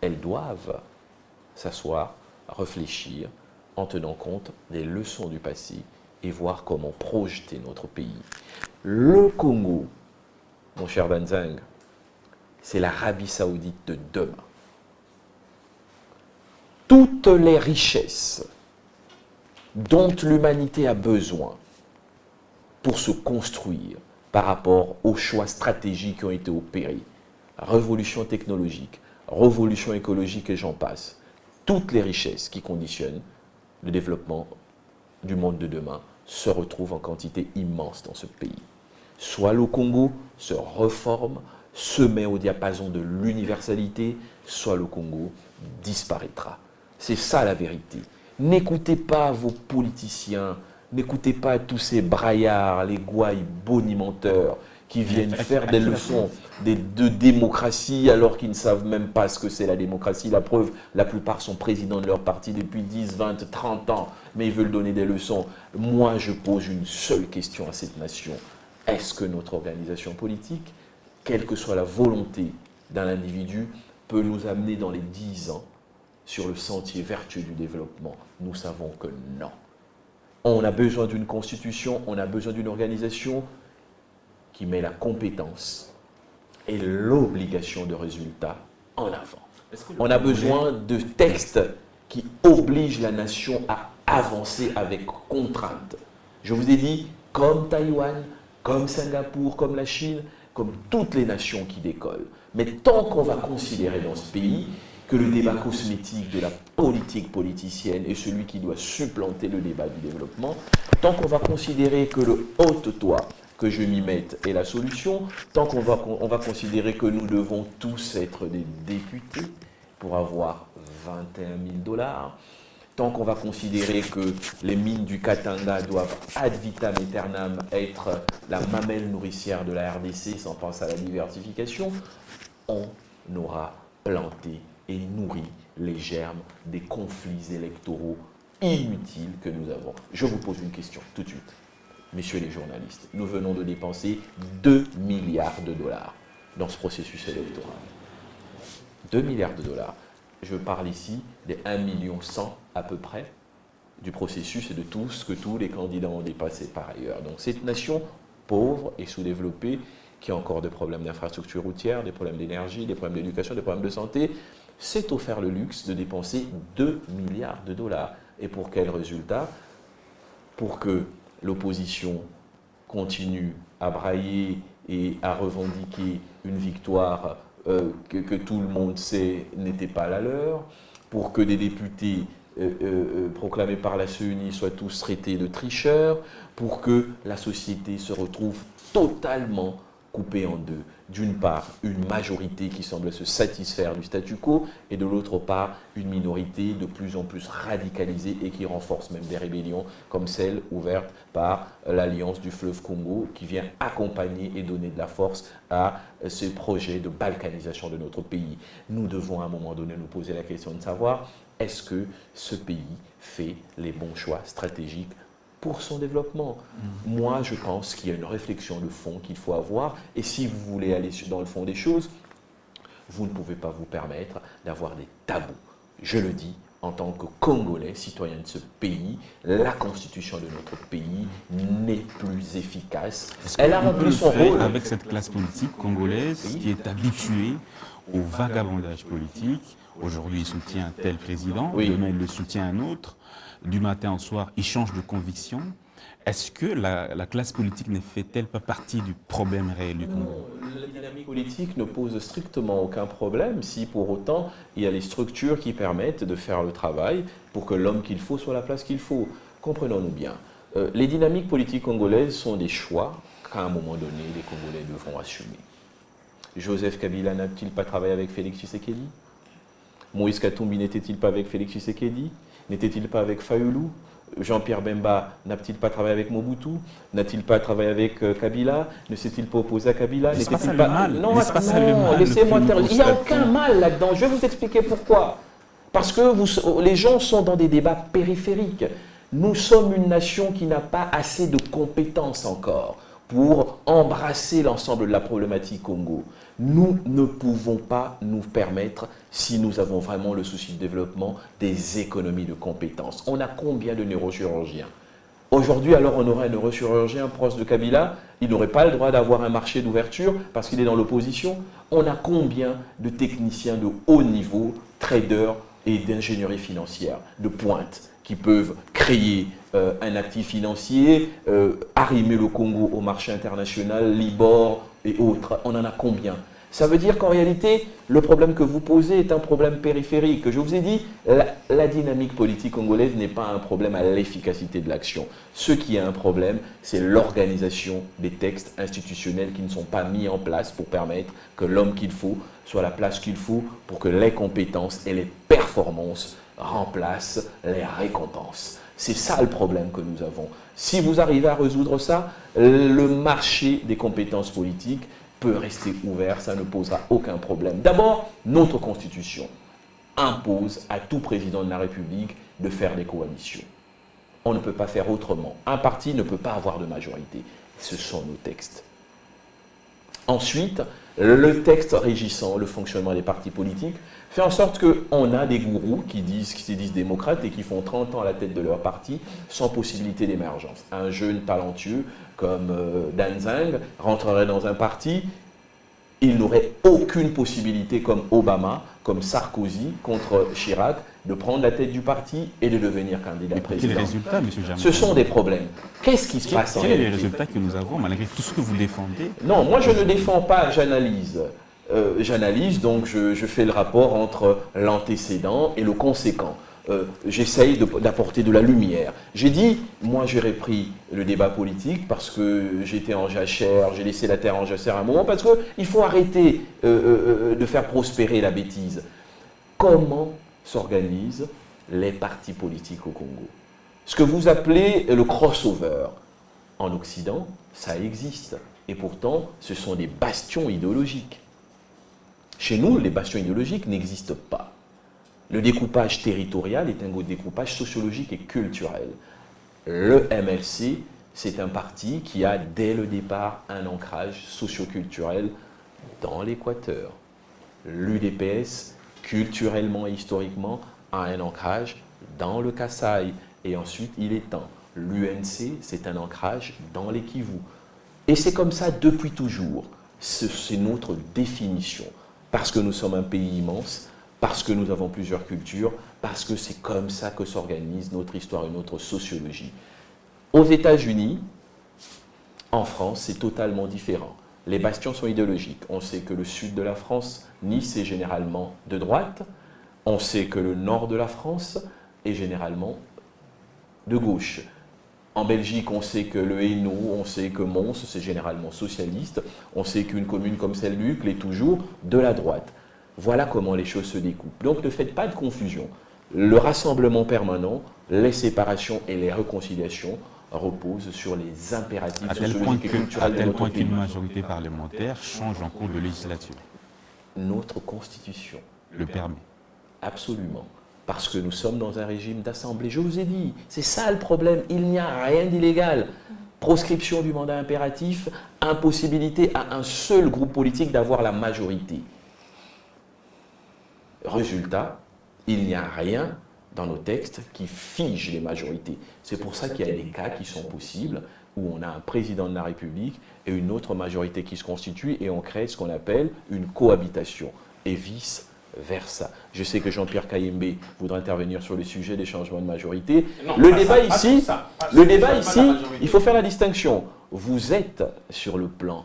Elles doivent s'asseoir, réfléchir, en tenant compte des leçons du passé et voir comment projeter notre pays. Le Congo, mon cher Dan Zang, c'est l'Arabie Saoudite de demain. Toutes les richesses dont l'humanité a besoin pour se construire par rapport aux choix stratégiques qui ont été opérés, révolution technologique, révolution écologique et j'en passe, toutes les richesses qui conditionnent le développement du monde de demain se retrouvent en quantité immense dans ce pays. Soit le Congo se reforme, se met au diapason de l'universalité, soit le Congo disparaîtra. C'est ça la vérité. N'écoutez pas vos politiciens, n'écoutez pas tous ces braillards, les gouailles bonimenteurs qui viennent faire des leçons de démocratie alors qu'ils ne savent même pas ce que c'est la démocratie. La preuve, la plupart sont présidents de leur parti depuis 10, 20, 30 ans, mais ils veulent donner des leçons. Moi, je pose une seule question à cette nation. Est-ce que notre organisation politique quelle que soit la volonté d'un individu, peut nous amener dans les 10 ans sur le sentier vertueux du développement. Nous savons que non. On a besoin d'une constitution, on a besoin d'une organisation qui met la compétence et l'obligation de résultat en avant. On a besoin de textes qui obligent la nation à avancer avec contrainte. Je vous ai dit, comme Taïwan, comme Singapour, comme la Chine, comme toutes les nations qui décollent. Mais tant qu'on va considérer dans ce pays que le débat cosmétique de la politique politicienne est celui qui doit supplanter le débat du développement, tant qu'on va considérer que le haute-toit que je m'y mette est la solution, tant qu'on va considérer que nous devons tous être des députés pour avoir 21 000 $, tant qu'on va considérer que les mines du Katanga doivent ad vitam aeternam être la mamelle nourricière de la RDC sans penser à la diversification, on aura planté et nourri les germes des conflits électoraux inutiles que nous avons. Je vous pose une question tout de suite. Messieurs les journalistes, nous venons de dépenser 2 milliards de $, dans ce processus électoral. 2 milliards de $. Je parle ici des 1,1 million à peu près du processus et de tout ce que tous les candidats ont dépassé par ailleurs. Donc cette nation pauvre et sous-développée, qui a encore des problèmes d'infrastructure routière, des problèmes d'énergie, des problèmes d'éducation, des problèmes de santé, s'est offert le luxe de dépenser 2 milliards de $. Et pour quel résultat? Pour que l'opposition continue à brailler et à revendiquer une victoire que tout le monde sait n'était pas la leur, pour que des députés proclamés par la CENI soient tous traités de tricheurs, pour que la société se retrouve totalement coupée en deux. D'une part, une majorité qui semble se satisfaire du statu quo, et de l'autre part, une minorité de plus en plus radicalisée et qui renforce même des rébellions comme celle ouverte par l'Alliance du fleuve Congo, qui vient accompagner et donner de la force à ce projet de balkanisation de notre pays. Nous devons à un moment donné nous poser la question de savoir, est-ce que ce pays fait les bons choix stratégiques pour son développement? Moi, je pense qu'il y a une réflexion de fond qu'il faut avoir. Et si vous voulez aller dans le fond des choses, vous ne pouvez pas vous permettre d'avoir des tabous. Je le dis, en tant que Congolais, citoyen de ce pays, la constitution de notre pays n'est plus efficace. Elle a rempli son rôle. Avec cette classe politique congolaise qui est habituée au vagabondage politique. Aujourd'hui, il soutient tel président, demain, il le soutient un autre. Du matin au soir, il change de conviction. Est-ce que la classe politique ne fait-elle pas partie du problème réel du Congo? La dynamique politique ne pose strictement aucun problème si pour autant il y a les structures qui permettent de faire le travail pour que l'homme qu'il faut soit à la place qu'il faut. Comprenons-nous bien. Les dynamiques politiques congolaises sont des choix qu'à un moment donné les Congolais devront assumer. Joseph Kabila n'a-t-il pas travaillé avec Félix Tshisekedi? Moïse Katumbi n'était-il pas avec Félix Tshisekedi? N'était-il pas avec Fayoulou? Jean-Pierre Bemba n'a-t-il pas travaillé avec Mobutu? N'a-t-il pas travaillé avec Kabila? Ne s'est-il pas opposé à Kabila? N'était-il pas... Non, laissez-moi terminer. Il n'y a aucun mal là-dedans. Je vais vous expliquer pourquoi. Parce que les gens sont dans des débats périphériques. Nous sommes une nation qui n'a pas assez de compétences encore pour embrasser l'ensemble de la problématique Congo. Nous ne pouvons pas nous permettre, si nous avons vraiment le souci de développement, des économies de compétences. On a combien de neurochirurgiens? Aujourd'hui, alors, on aurait un neurochirurgien proche de Kabila, il n'aurait pas le droit d'avoir un marché d'ouverture parce qu'il est dans l'opposition. On a combien de techniciens de haut niveau, traders et d'ingénierie financière de pointe qui peuvent créer un actif financier, arrimer le Congo au marché international, Libor et autres. On en a combien? Ça veut dire qu'en réalité, le problème que vous posez est un problème périphérique. Je vous ai dit, la dynamique politique congolaise n'est pas un problème à l'efficacité de l'action. Ce qui est un problème, c'est l'organisation des textes institutionnels qui ne sont pas mis en place pour permettre que l'homme qu'il faut soit à la place qu'il faut pour que les compétences et les performances remplacent les récompenses. C'est ça le problème que nous avons. Si vous arrivez à résoudre ça, le marché des compétences politiques peut rester ouvert, ça ne posera aucun problème. D'abord, notre Constitution impose à tout président de la République de faire des coalitions. On ne peut pas faire autrement. Un parti ne peut pas avoir de majorité. Ce sont nos textes. Ensuite, Le texte régissant le fonctionnement des partis politiques fait en sorte qu'on a des gourous qui se disent démocrates et qui font 30 ans à la tête de leur parti sans possibilité d'émergence. Un jeune talentueux comme Dan Zhang rentrerait dans un parti, il n'aurait aucune possibilité comme Obama, comme Sarkozy contre Chirac, de prendre la tête du parti et de devenir candidat président. Quels résultats, M. Germain? Ce sont des problèmes. Qu'est-ce qui se passe en Quels sont les réalité? résultats que nous avons, malgré tout ce que vous défendez? Non, moi je ne défends pas, j'analyse. J'analyse, donc je fais le rapport entre l'antécédent et le conséquent. J'essaye d'apporter de la lumière. J'ai dit, moi j'ai repris le débat politique parce que j'étais en jachère, j'ai laissé la terre en jachère à un moment, parce qu'il faut arrêter de faire prospérer la bêtise. Comment s'organisent les partis politiques au Congo? Ce que vous appelez le crossover, en Occident, ça existe. Et pourtant, ce sont des bastions idéologiques. Chez nous, les bastions idéologiques n'existent pas. Le découpage territorial est un découpage sociologique et culturel. Le MLC, c'est un parti qui a dès le départ un ancrage socioculturel dans l'Équateur. L'UDPS, culturellement et historiquement, a un ancrage dans le Kasaï. Et ensuite, il étend. L'UNC, c'est un ancrage dans les Kivu. Et c'est comme ça depuis toujours. C'est notre définition. Parce que nous sommes un pays immense, parce que nous avons plusieurs cultures, parce que c'est comme ça que s'organise notre histoire et notre sociologie. Aux États-Unis, en France, c'est totalement différent. Les bastions sont idéologiques. On sait que le sud de la France, Nice, est généralement de droite. On sait que le nord de la France est généralement de gauche. En Belgique, on sait que le Hainaut, on sait que Mons, c'est généralement socialiste. On sait qu'une commune comme celle-là est toujours de la droite. Voilà comment les choses se découpent. Donc ne faites pas de confusion. Le rassemblement permanent, les séparations et les réconciliations reposent sur les impératifs sociologiques et culturels de à tel notre point pays. qu'une majorité parlementaire change en cours de législature. Notre constitution Le permet. Absolument. Parce que nous sommes dans un régime d'assemblée. Je vous ai dit, c'est ça le problème. Il n'y a rien d'illégal. Proscription du mandat impératif, impossibilité à un seul groupe politique d'avoir la majorité. Résultat, il n'y a rien dans nos textes qui fige les majorités. C'est pour ça qu'il y a des cas qui sont possibles où on a un président de la République et une autre majorité qui se constitue et on crée ce qu'on appelle une cohabitation et vice-versa. Je sais que Jean-Pierre Kayembe voudra intervenir sur le sujet des changements de majorité. Non, Le pas débat ça, pas ici, sur ça, pas le sur débat le ici, changement de la majorité. il faut faire la distinction. Vous êtes sur le plan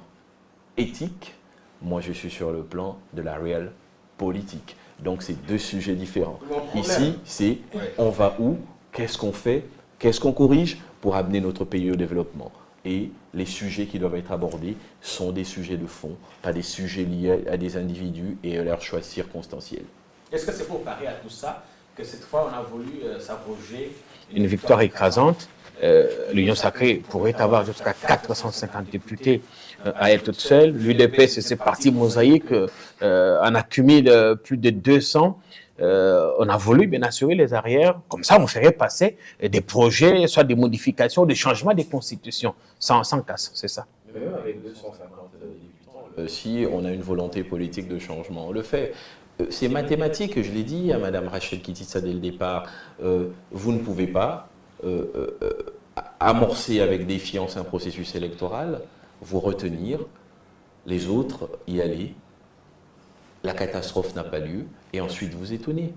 éthique, moi je suis sur le plan de la réelle politique. Donc c'est deux sujets différents. Ici, c'est on va où, qu'est-ce qu'on fait, qu'est-ce qu'on corrige pour amener notre pays au développement. Et les sujets qui doivent être abordés sont des sujets de fond, pas des sujets liés à des individus et à leurs choix circonstanciels. Est-ce que c'est pour parer à tout ça que cette fois on a voulu s'abroger une victoire écrasante? L'Union sacrée pourrait avoir jusqu'à 450 députés à elle toute seule. L'UDPS et ses partis mosaïques en accumulent plus de 200. On a voulu bien assurer les arrières. Comme ça, on ferait passer des projets, soit des modifications, des changements des constitutions, sans casse, c'est ça. Mais même avec 250 débutants, si on a une volonté politique de changement, on le fait. C'est mathématique, je l'ai dit à Mme Rachel Kititsa dès le départ. Vous ne pouvez pas amorcer avec défiance un processus électoral, vous retenir, les autres y aller, la catastrophe n'a pas lieu, et ensuite vous étonner.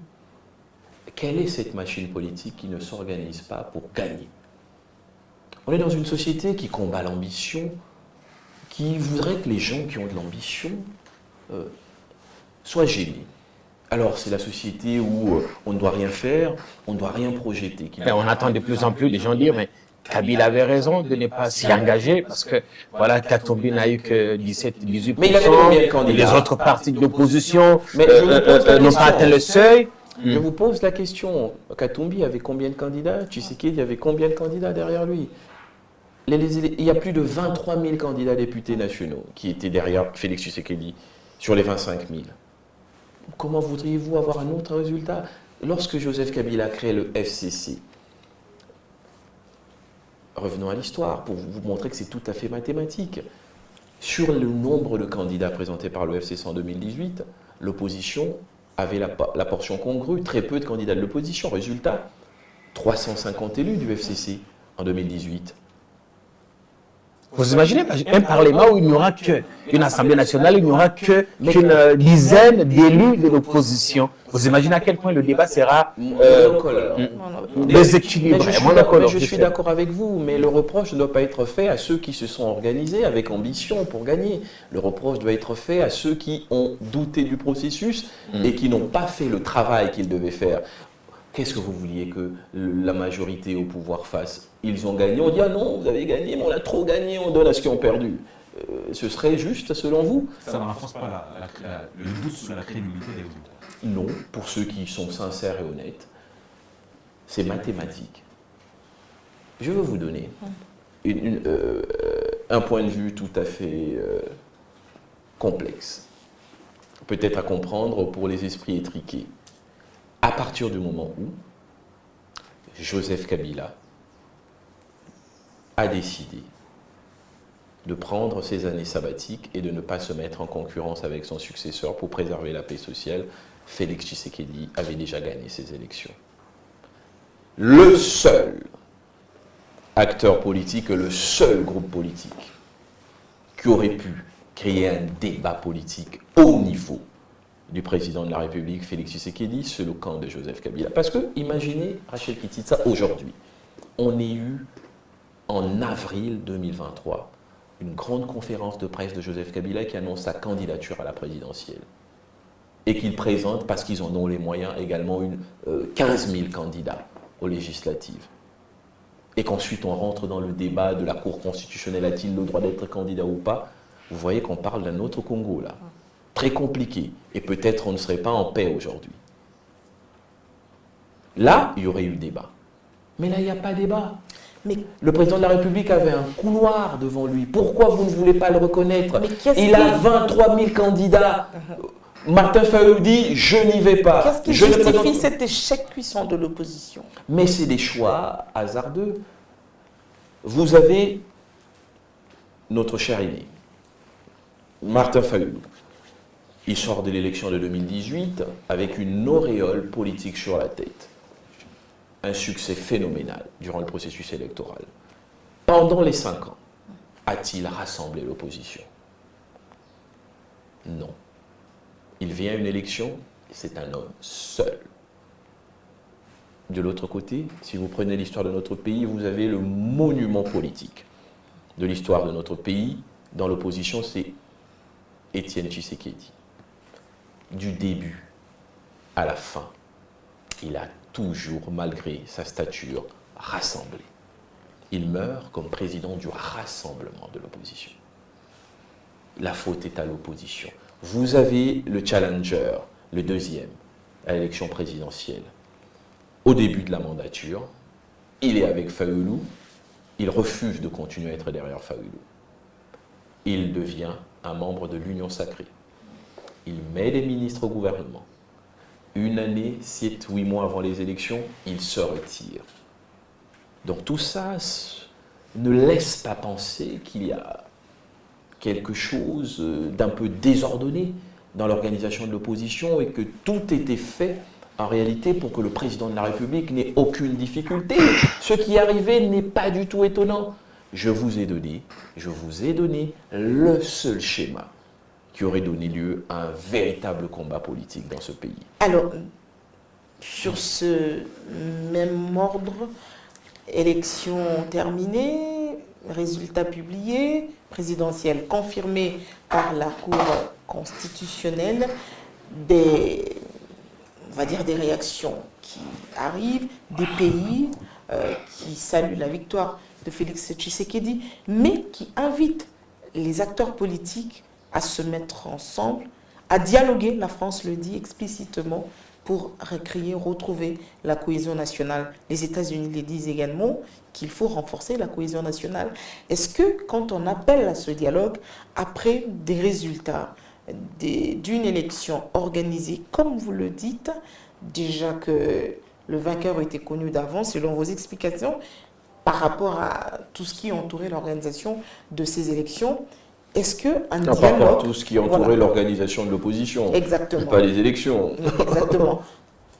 Quelle est cette machine politique qui ne s'organise pas pour gagner? On est dans une société qui combat l'ambition, qui voudrait que les gens qui ont de l'ambition soient gênés. Alors, c'est la société où on ne doit rien faire, on ne doit rien projeter. On attend de plus en plus les gens dire, mais Kabila avait raison de ne pas s'y engager parce que, voilà, Katumbi n'a eu que 17-18%. Mais il avait combien de candidats? Les autres partis de l'opposition n'ont pas atteint le seuil. Je vous pose la question. Katumbi avait combien de candidats? Tshisekedi avait combien de candidats derrière lui? Il y a plus de 23 000 candidats députés nationaux qui étaient derrière Félix Tshisekedi sur les 25 000. Comment voudriez-vous avoir un autre résultat? Lorsque Joseph Kabila crée le FCC, revenons à l'histoire pour vous montrer que c'est tout à fait mathématique. Sur le nombre de candidats présentés par le FCC en 2018, l'opposition avait la portion congrue, très peu de candidats de l'opposition. Résultat, 350 élus du FCC en 2018. Vous imaginez un Parlement où il n'y aura qu'une Assemblée nationale, il n'y aura qu'une dizaine d'élus de l'opposition. Vous imaginez à quel point le débat sera déséquilibré. Je suis d'accord avec vous, mais le reproche ne doit pas être fait à ceux qui se sont organisés avec ambition pour gagner. Le reproche doit être fait à ceux qui ont douté du processus et qui n'ont pas fait le travail qu'ils devaient faire. Qu'est-ce que vous vouliez que la majorité au pouvoir fasse? Ils ont gagné, on dit « Ah non, vous avez gagné, mais on a trop gagné, on donne à ceux qui ont perdu ». Ce serait juste, selon vous? Ça ne renforce pas le doute sur la crédibilité des résultats. Non, pour ceux qui sont sincères et honnêtes, c'est mathématique. Je veux vous donner un point de vue tout à fait complexe, peut-être à comprendre pour les esprits étriqués. À partir du moment où Joseph Kabila a décidé de prendre ses années sabbatiques et de ne pas se mettre en concurrence avec son successeur pour préserver la paix sociale, Félix Tshisekedi avait déjà gagné ces élections. Le seul acteur politique, le seul groupe politique qui aurait pu créer un débat politique au niveau du président de la République, Félix Tshisekedi, c'est le camp de Joseph Kabila. Parce que, imaginez, Rachel Kititsa, aujourd'hui, on est eu, en avril 2023, une grande conférence de presse de Joseph Kabila qui annonce sa candidature à la présidentielle. Et qu'il présente, parce qu'ils en ont les moyens, également 15 000 candidats aux législatives. Et qu'ensuite on rentre dans le débat de la Cour constitutionnelle, a-t-il le droit d'être candidat ou pas? Vous voyez qu'on parle d'un autre Congo, là. Très compliqué, et peut-être on ne serait pas en paix aujourd'hui. Là, il y aurait eu débat. Mais là, il n'y a pas débat. Mais le président de la République avait un couloir devant lui. Pourquoi vous ne voulez pas le reconnaître? Il a 23 000 candidats. Martin Fayulu dit « je n'y vais pas ». Qu'est-ce qui justifie cet échec puissant de l'opposition? Mais c'est des choix hasardeux. Vous avez notre cher aîné, Martin Fayulu. Il sort de l'élection de 2018 avec une auréole politique sur la tête. Un succès phénoménal durant le processus électoral. Pendant les 5 ans, a-t-il rassemblé l'opposition? Non. Il vient à une élection, c'est un homme seul. De l'autre côté, si vous prenez l'histoire de notre pays, vous avez le monument politique de l'histoire de notre pays. Dans l'opposition, c'est Étienne Tshisekedi. Du début à la fin, il a toujours, malgré sa stature, rassemblé. Il meurt comme président du rassemblement de l'opposition. La faute est à l'opposition. Vous avez le challenger, le deuxième, à l'élection présidentielle. Au début de la mandature, il est avec Fayulu, il refuse de continuer à être derrière Fayulu. Il devient un membre de l'Union sacrée. Il met des ministres au gouvernement. Une année, 7-8 mois avant les élections, il se retire. Donc tout ça ne laisse pas penser qu'il y a quelque chose d'un peu désordonné dans l'organisation de l'opposition et que tout était fait en réalité pour que le président de la République n'ait aucune difficulté. Ce qui est arrivé n'est pas du tout étonnant. Je vous ai donné le seul schéma qui aurait donné lieu à un véritable combat politique dans ce pays. Alors, sur ce même ordre, élection terminée, résultats publiés, présidentielle confirmée par la Cour constitutionnelle, on va dire des réactions qui arrivent, des pays qui saluent la victoire de Félix Tshisekedi, mais qui invitent les acteurs politiques à se mettre ensemble, à dialoguer, la France le dit explicitement, pour recréer, retrouver la cohésion nationale. Les États-Unis le disent également qu'il faut renforcer la cohésion nationale. Est-ce que quand on appelle à ce dialogue, après des résultats d'une élection organisée, comme vous le dites, déjà que le vainqueur était connu d'avance, selon vos explications, par rapport à tout ce qui entourait l'organisation de ces élections, est-ce qu'un Non, par dialogue... rapport à tout ce qui entourait Voilà. l'organisation de l'opposition, Exactement. pas les élections. Exactement.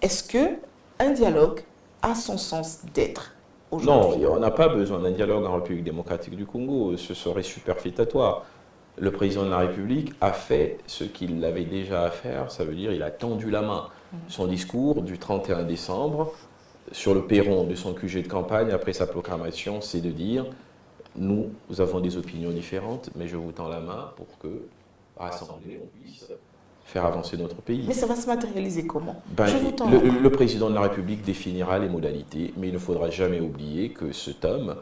Est-ce qu'un dialogue a son sens d'être Non, aujourd'hui? on n'a pas besoin d'un dialogue en République démocratique du Congo, ce serait superfétatoire. Le président de la République a fait ce qu'il avait déjà à faire, ça veut dire il a tendu la main. Son discours du 31 décembre, sur le perron de son QG de campagne, après sa proclamation, c'est de dire « Nous avons des opinions différentes, mais je vous tends la main pour que, rassemblés, on puisse faire avancer notre pays. » Mais ça va se matérialiser comment? Ben, Je vous tends la main. le président de la République définira les modalités, mais il ne faudra jamais oublier que cet homme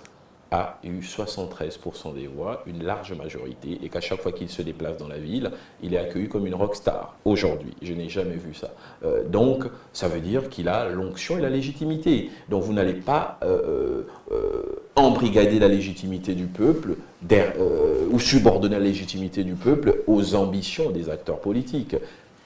a eu 73% des voix, une large majorité, et qu'à chaque fois qu'il se déplace dans la ville, il est accueilli comme une rockstar. Aujourd'hui, je n'ai jamais vu ça. Donc, ça veut dire qu'il a l'onction et la légitimité. Donc, vous n'allez pas embrigader la légitimité du peuple ou subordonner la légitimité du peuple aux ambitions des acteurs politiques.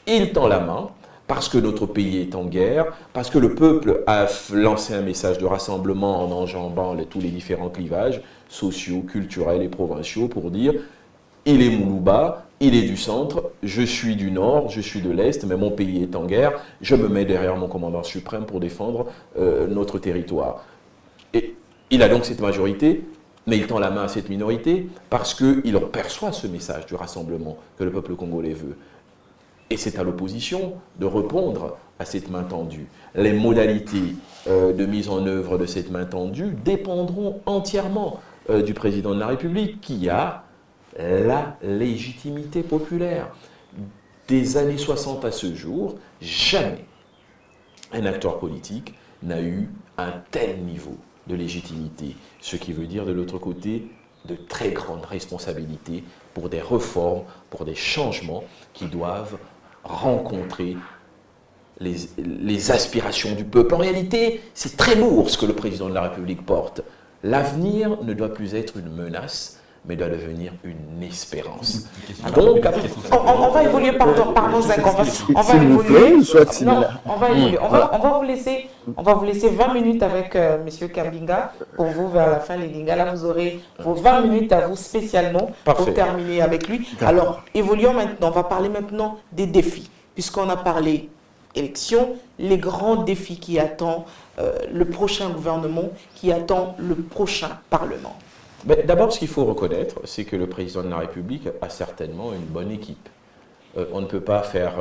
Il tend la main, parce que notre pays est en guerre, parce que le peuple a lancé un message de rassemblement en enjambant tous les différents clivages sociaux, culturels et provinciaux pour dire « il est Moulouba, il est du centre, je suis du nord, je suis de l'est, mais mon pays est en guerre, je me mets derrière mon commandant suprême pour défendre notre territoire ». Et il a donc cette majorité, mais il tend la main à cette minorité parce qu'il perçoit ce message du rassemblement que le peuple congolais veut. Et c'est à l'opposition de répondre à cette main tendue. Les modalités de mise en œuvre de cette main tendue dépendront entièrement du président de la République qui a la légitimité populaire. Des années 60 à ce jour, jamais un acteur politique n'a eu un tel niveau de légitimité. Ce qui veut dire de l'autre côté de très grandes responsabilités pour des réformes, pour des changements qui doivent rencontrer les aspirations du peuple. En réalité, c'est très lourd ce que le président de la République porte. L'avenir ne doit plus être une menace, mais doit devenir une espérance. Donc, on va évoluer, pardon Zach, on va évoluer. Non, on va évoluer. On va vous laisser 20 minutes avec M. Kambinga. Pour vous, vers la fin, les Linga, là, vous aurez vos 20 minutes à vous spécialement pour terminer avec lui. Alors, évoluons maintenant. On va parler maintenant des défis, puisqu'on a parlé élections, les grands défis qui attendent le prochain gouvernement, qui attend le prochain Parlement. D'abord, ce qu'il faut reconnaître, c'est que le président de la République a certainement une bonne équipe. On ne peut pas faire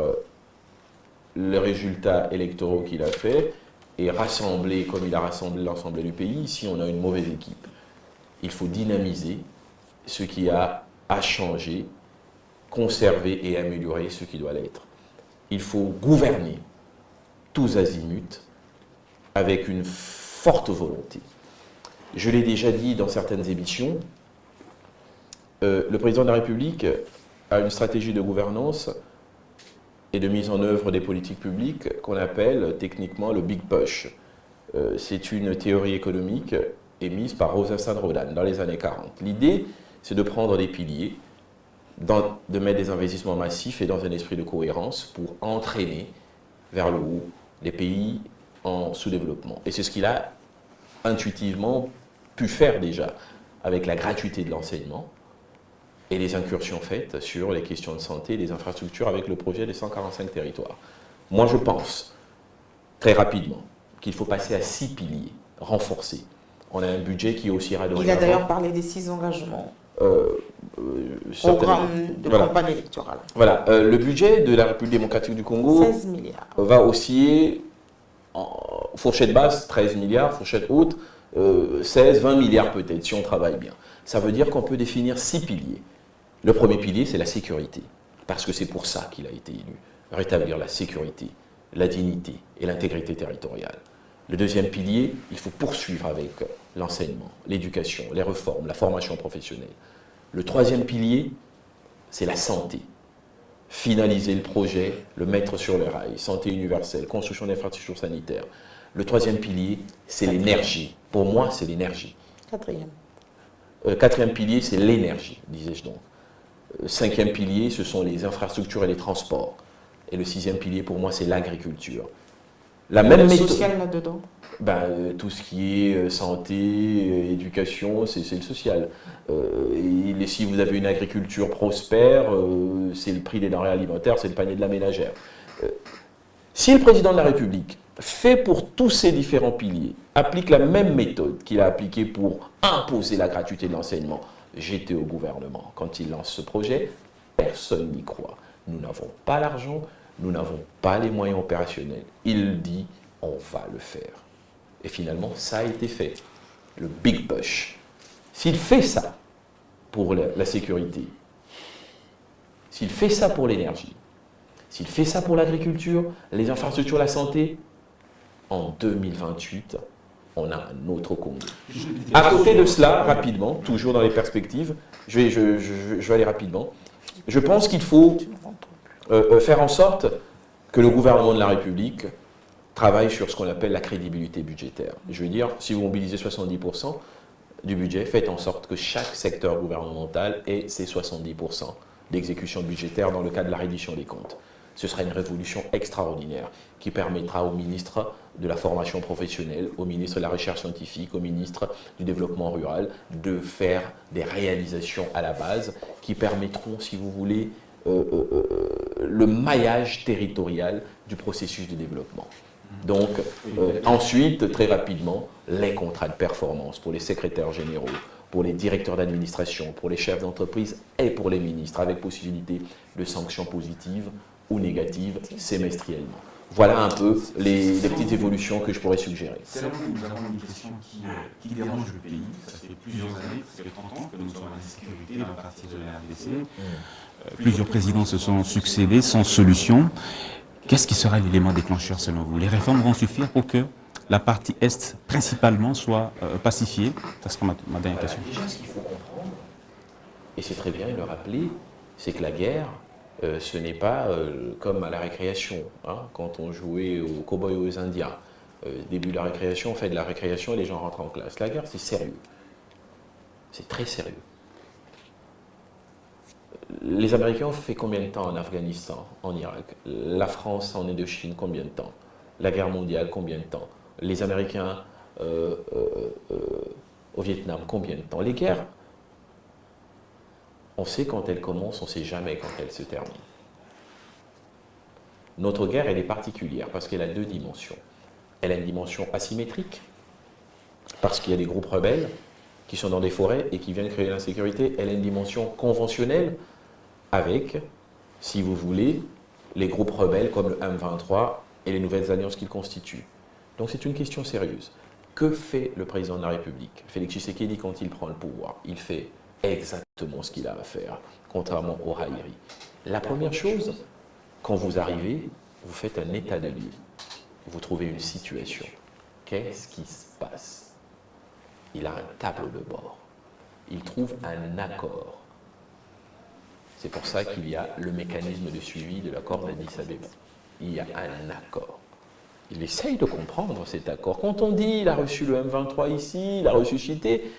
les résultats électoraux qu'il a fait et rassembler comme il a rassemblé l'ensemble du pays si on a une mauvaise équipe. Il faut dynamiser ce qui a à changer, conserver et améliorer ce qui doit l'être. Il faut gouverner tous azimuts avec une forte volonté. Je l'ai déjà dit dans certaines émissions, le président de la République a une stratégie de gouvernance et de mise en œuvre des politiques publiques qu'on appelle techniquement le Big Push. C'est une théorie économique émise par Rosenstein Rodan dans les années 40. L'idée, c'est de prendre des piliers, de mettre des investissements massifs et dans un esprit de cohérence pour entraîner vers le haut les pays en sous-développement. Et c'est ce qu'il a intuitivement pu faire déjà avec la gratuité de l'enseignement et les incursions faites sur les questions de santé et des infrastructures avec le projet des 145 territoires. Moi, je pense très rapidement qu'il faut passer à 6 piliers renforcés. On a un budget qui est aussi dorénavant. Il a d'ailleurs parlé des 6 engagements. Programme de campagne électorale. Voilà, le budget de la République démocratique du Congo 16 milliards. Va osciller en fourchette basse, 13 milliards, fourchette haute, 16, 20 milliards peut-être, si on travaille bien. Ça veut dire qu'on peut définir 6 piliers. Le premier pilier, c'est la sécurité, parce que c'est pour ça qu'il a été élu. Rétablir la sécurité, la dignité et l'intégrité territoriale. Le deuxième pilier, il faut poursuivre avec l'enseignement, l'éducation, les réformes, la formation professionnelle. Le troisième pilier, c'est la santé. Finaliser le projet, le mettre sur les rails, santé universelle, construction d'infrastructures sanitaires. Le troisième pilier, c'est l'énergie. Pour moi, c'est l'énergie. Quatrième pilier, c'est l'énergie, disais-je donc. Cinquième pilier, ce sont les infrastructures et les transports. Et le sixième pilier, pour moi, c'est l'agriculture. La même Le méthode. social là-dedans. Tout ce qui est santé, éducation, c'est le social. Et si vous avez une agriculture prospère, c'est le prix des denrées alimentaires, c'est le panier de la ménagère. Si le président de la République fait pour tous ces différents piliers, applique la même méthode qu'il a appliquée pour imposer la gratuité de l'enseignement, j'étais au gouvernement quand il lance ce projet, personne n'y croit. Nous n'avons pas l'argent, nous n'avons pas les moyens opérationnels. Il dit, on va le faire. Et finalement, ça a été fait. Le Big Push. S'il fait ça pour la sécurité, s'il fait ça pour l'énergie, s'il fait ça pour l'agriculture, les infrastructures, la santé, en 2028, on a un autre Congo. À côté de cela, rapidement, toujours dans les perspectives, je vais aller rapidement, je pense qu'il faut faire en sorte que le gouvernement de la République travaille sur ce qu'on appelle la crédibilité budgétaire. Je veux dire, si vous mobilisez 70% du budget, faites en sorte que chaque secteur gouvernemental ait ses 70% d'exécution budgétaire dans le cadre de la reddition des comptes. Ce sera une révolution extraordinaire qui permettra au ministre de la formation professionnelle, au ministre de la recherche scientifique, au ministre du développement rural de faire des réalisations à la base qui permettront, si vous voulez, le maillage territorial du processus de développement. Donc, ensuite, très rapidement, les contrats de performance pour les secrétaires généraux, pour les directeurs d'administration, pour les chefs d'entreprise et pour les ministres, avec possibilité de sanctions positives ou négatives semestriellement. Voilà un peu les petites évolutions que je pourrais suggérer. C'est là où nous avons une question qui dérange le pays. Ça fait plusieurs années, presque 30 ans, que nous sommes en insécurité dans la partie de la RDC. Plusieurs présidents se sont succédés sans solution. Qu'est-ce qui sera l'élément déclencheur selon vous? Les réformes vont suffire pour que la partie Est, principalement, soit pacifiée? Ça sera ma dernière question. Déjà, ce qu'il faut comprendre, et c'est très bien de le rappeler, c'est que la guerre, ce n'est pas comme à la récréation, hein, quand on jouait aux cow-boys et aux Indiens. Début de la récréation, on fait de la récréation et les gens rentrent en classe. La guerre, c'est sérieux. C'est très sérieux. Les Américains ont fait combien de temps en Afghanistan, en Irak? La France en Indochine, combien de temps? La guerre mondiale, combien de temps? Les Américains au Vietnam, combien de temps? Les guerres, on sait quand elles commencent, on ne sait jamais quand elles se terminent. Notre guerre, elle est particulière parce qu'elle a deux dimensions. Elle a une dimension asymétrique, parce qu'il y a des groupes rebelles qui sont dans des forêts et qui viennent créer l'insécurité. Elle a une dimension conventionnelle avec, si vous voulez, les groupes rebelles comme le M23 et les nouvelles alliances qu'ils constituent. Donc c'est une question sérieuse. Que fait le président de la République? Félix Tshisekedi, quand il prend le pouvoir, il fait exactement ce qu'il a à faire, contrairement au Haïri. La première chose, quand vous arrivez, vous faites un état de lieu. Vous trouvez une situation. Qu'est-ce qui se passe? Il a un tableau de bord. Il trouve un accord. C'est pour ça qu'il y a le mécanisme de suivi de l'accord d'Addis Abeba. Il y a un accord. Il essaye de comprendre cet accord. Quand on dit il a reçu le M23 ici, il a ressuscité,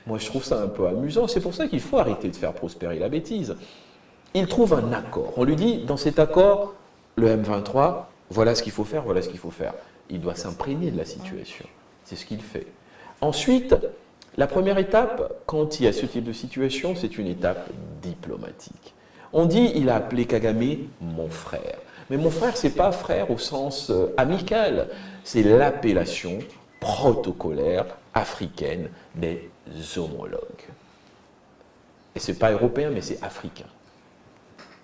moi je trouve ça un peu amusant. C'est pour ça qu'il faut arrêter de faire prospérer la bêtise. Il trouve un accord. On lui dit, dans cet accord, le M23, voilà ce qu'il faut faire, voilà ce qu'il faut faire. Il doit s'imprégner de la situation. C'est ce qu'il fait. Ensuite, la première étape, quand il y a ce type de situation, c'est une étape diplomatique. On dit, il a appelé Kagame mon frère. Mais mon frère, ce n'est pas frère au sens amical, c'est l'appellation protocolaire africaine des homologues. Et ce n'est pas européen, mais c'est africain.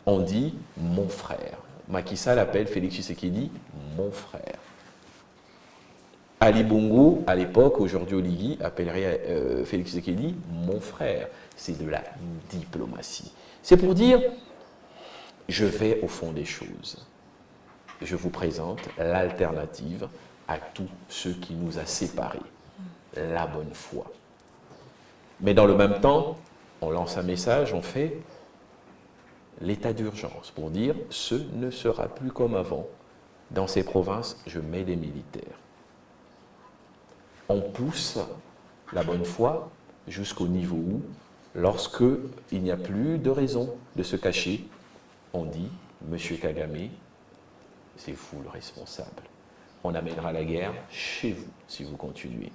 On dit mon frère. Macky Sall appelle Félix Tshisekedi mon frère. Ali Bongo, à l'époque, aujourd'hui Oligui, appellerait Félix Tshisekedi mon frère. C'est de la diplomatie. C'est pour dire, je vais au fond des choses. Je vous présente l'alternative à tout ce qui nous a séparés. La bonne foi. Mais dans le même temps, on lance un message, on fait l'état d'urgence pour dire ce ne sera plus comme avant. Dans ces provinces, je mets des militaires. On pousse la bonne foi jusqu'au niveau où, lorsque il n'y a plus de raison de se cacher, on dit, Monsieur Kagame, c'est vous le responsable. on amènera la guerre chez vous si vous continuez.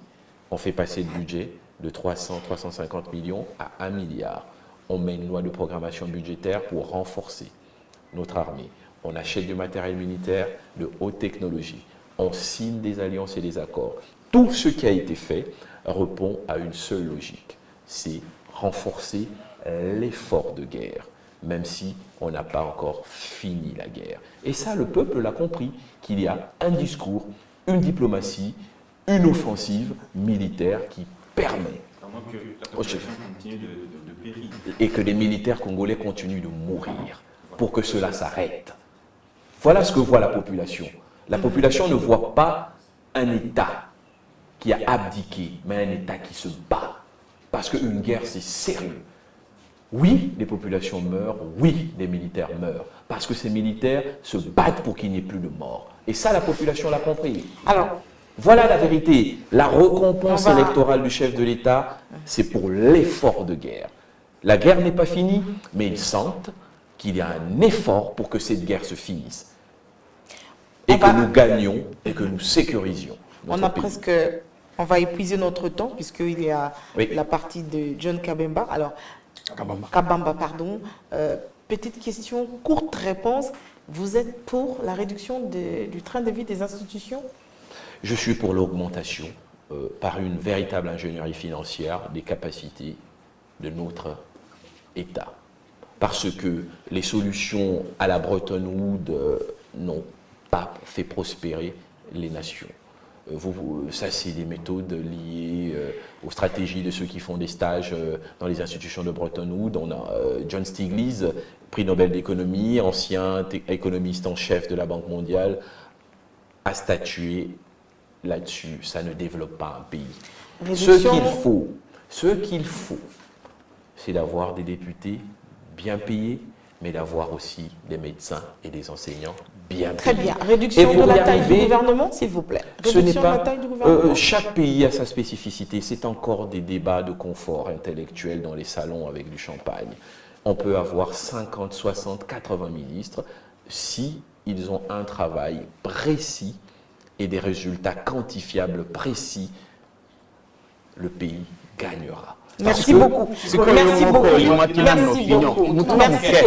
On fait passer le budget de 300-350 millions à 1 milliard. On met une loi de programmation budgétaire pour renforcer notre armée. On achète du matériel militaire de haute technologie. On signe des alliances et des accords. Tout ce qui a été fait répond à une seule logique, c'est renforcer l'effort de guerre, même si on n'a pas encore fini la guerre. Et ça, le peuple l'a compris, qu'il y a un discours, une diplomatie, une offensive militaire qui permet Que la population continue de périr. et que les militaires congolais continuent de mourir pour que cela s'arrête. Voilà ce que voit la population. La population ne voit pas un État qui a abdiqué, mais un État qui se bat. Parce qu'une guerre, c'est sérieux. Oui, les populations meurent, oui, les militaires meurent, parce que ces militaires se battent pour qu'il n'y ait plus de morts. Et ça, la population l'a compris. Alors, voilà la vérité. La récompense électorale du chef de l'État, c'est pour l'effort de guerre. La guerre n'est pas finie, mais ils sentent qu'il y a un effort pour que cette guerre se finisse. Et que nous gagnions et que nous sécurisions notre on a pays. presque... On va épuiser notre temps puisqu'il y a Oui. la partie de John Kabamba. Alors, Kabamba, pardon. Petite question, courte réponse. Vous êtes pour la réduction du train de vie des institutions? Je suis pour l'augmentation par une véritable ingénierie financière des capacités de notre État. Parce que les solutions à la Bretton Woods n'ont pas fait prospérer les nations. Ça, c'est des méthodes liées aux stratégies de ceux qui font des stages dans les institutions de Bretton Woods. On a John Stiglitz, prix Nobel d'économie, ancien économiste en chef de la Banque mondiale, a statué là-dessus. Ça ne développe pas un pays. Ce qu'il faut, c'est d'avoir des députés bien payés, mais d'avoir aussi des médecins et des enseignants bien payés. Très bien. Réduction de la taille du gouvernement, s'il vous plaît. Ce n'est Réduction de la pas. taille du gouvernement. Chaque pays a sa spécificité. C'est encore des débats de confort intellectuel dans les salons avec du champagne. On peut avoir 50, 60, 80 ministres si ils ont un travail précis et des résultats quantifiables précis. Le pays gagnera. Merci beaucoup. Merci beaucoup. Merci beaucoup. Merci.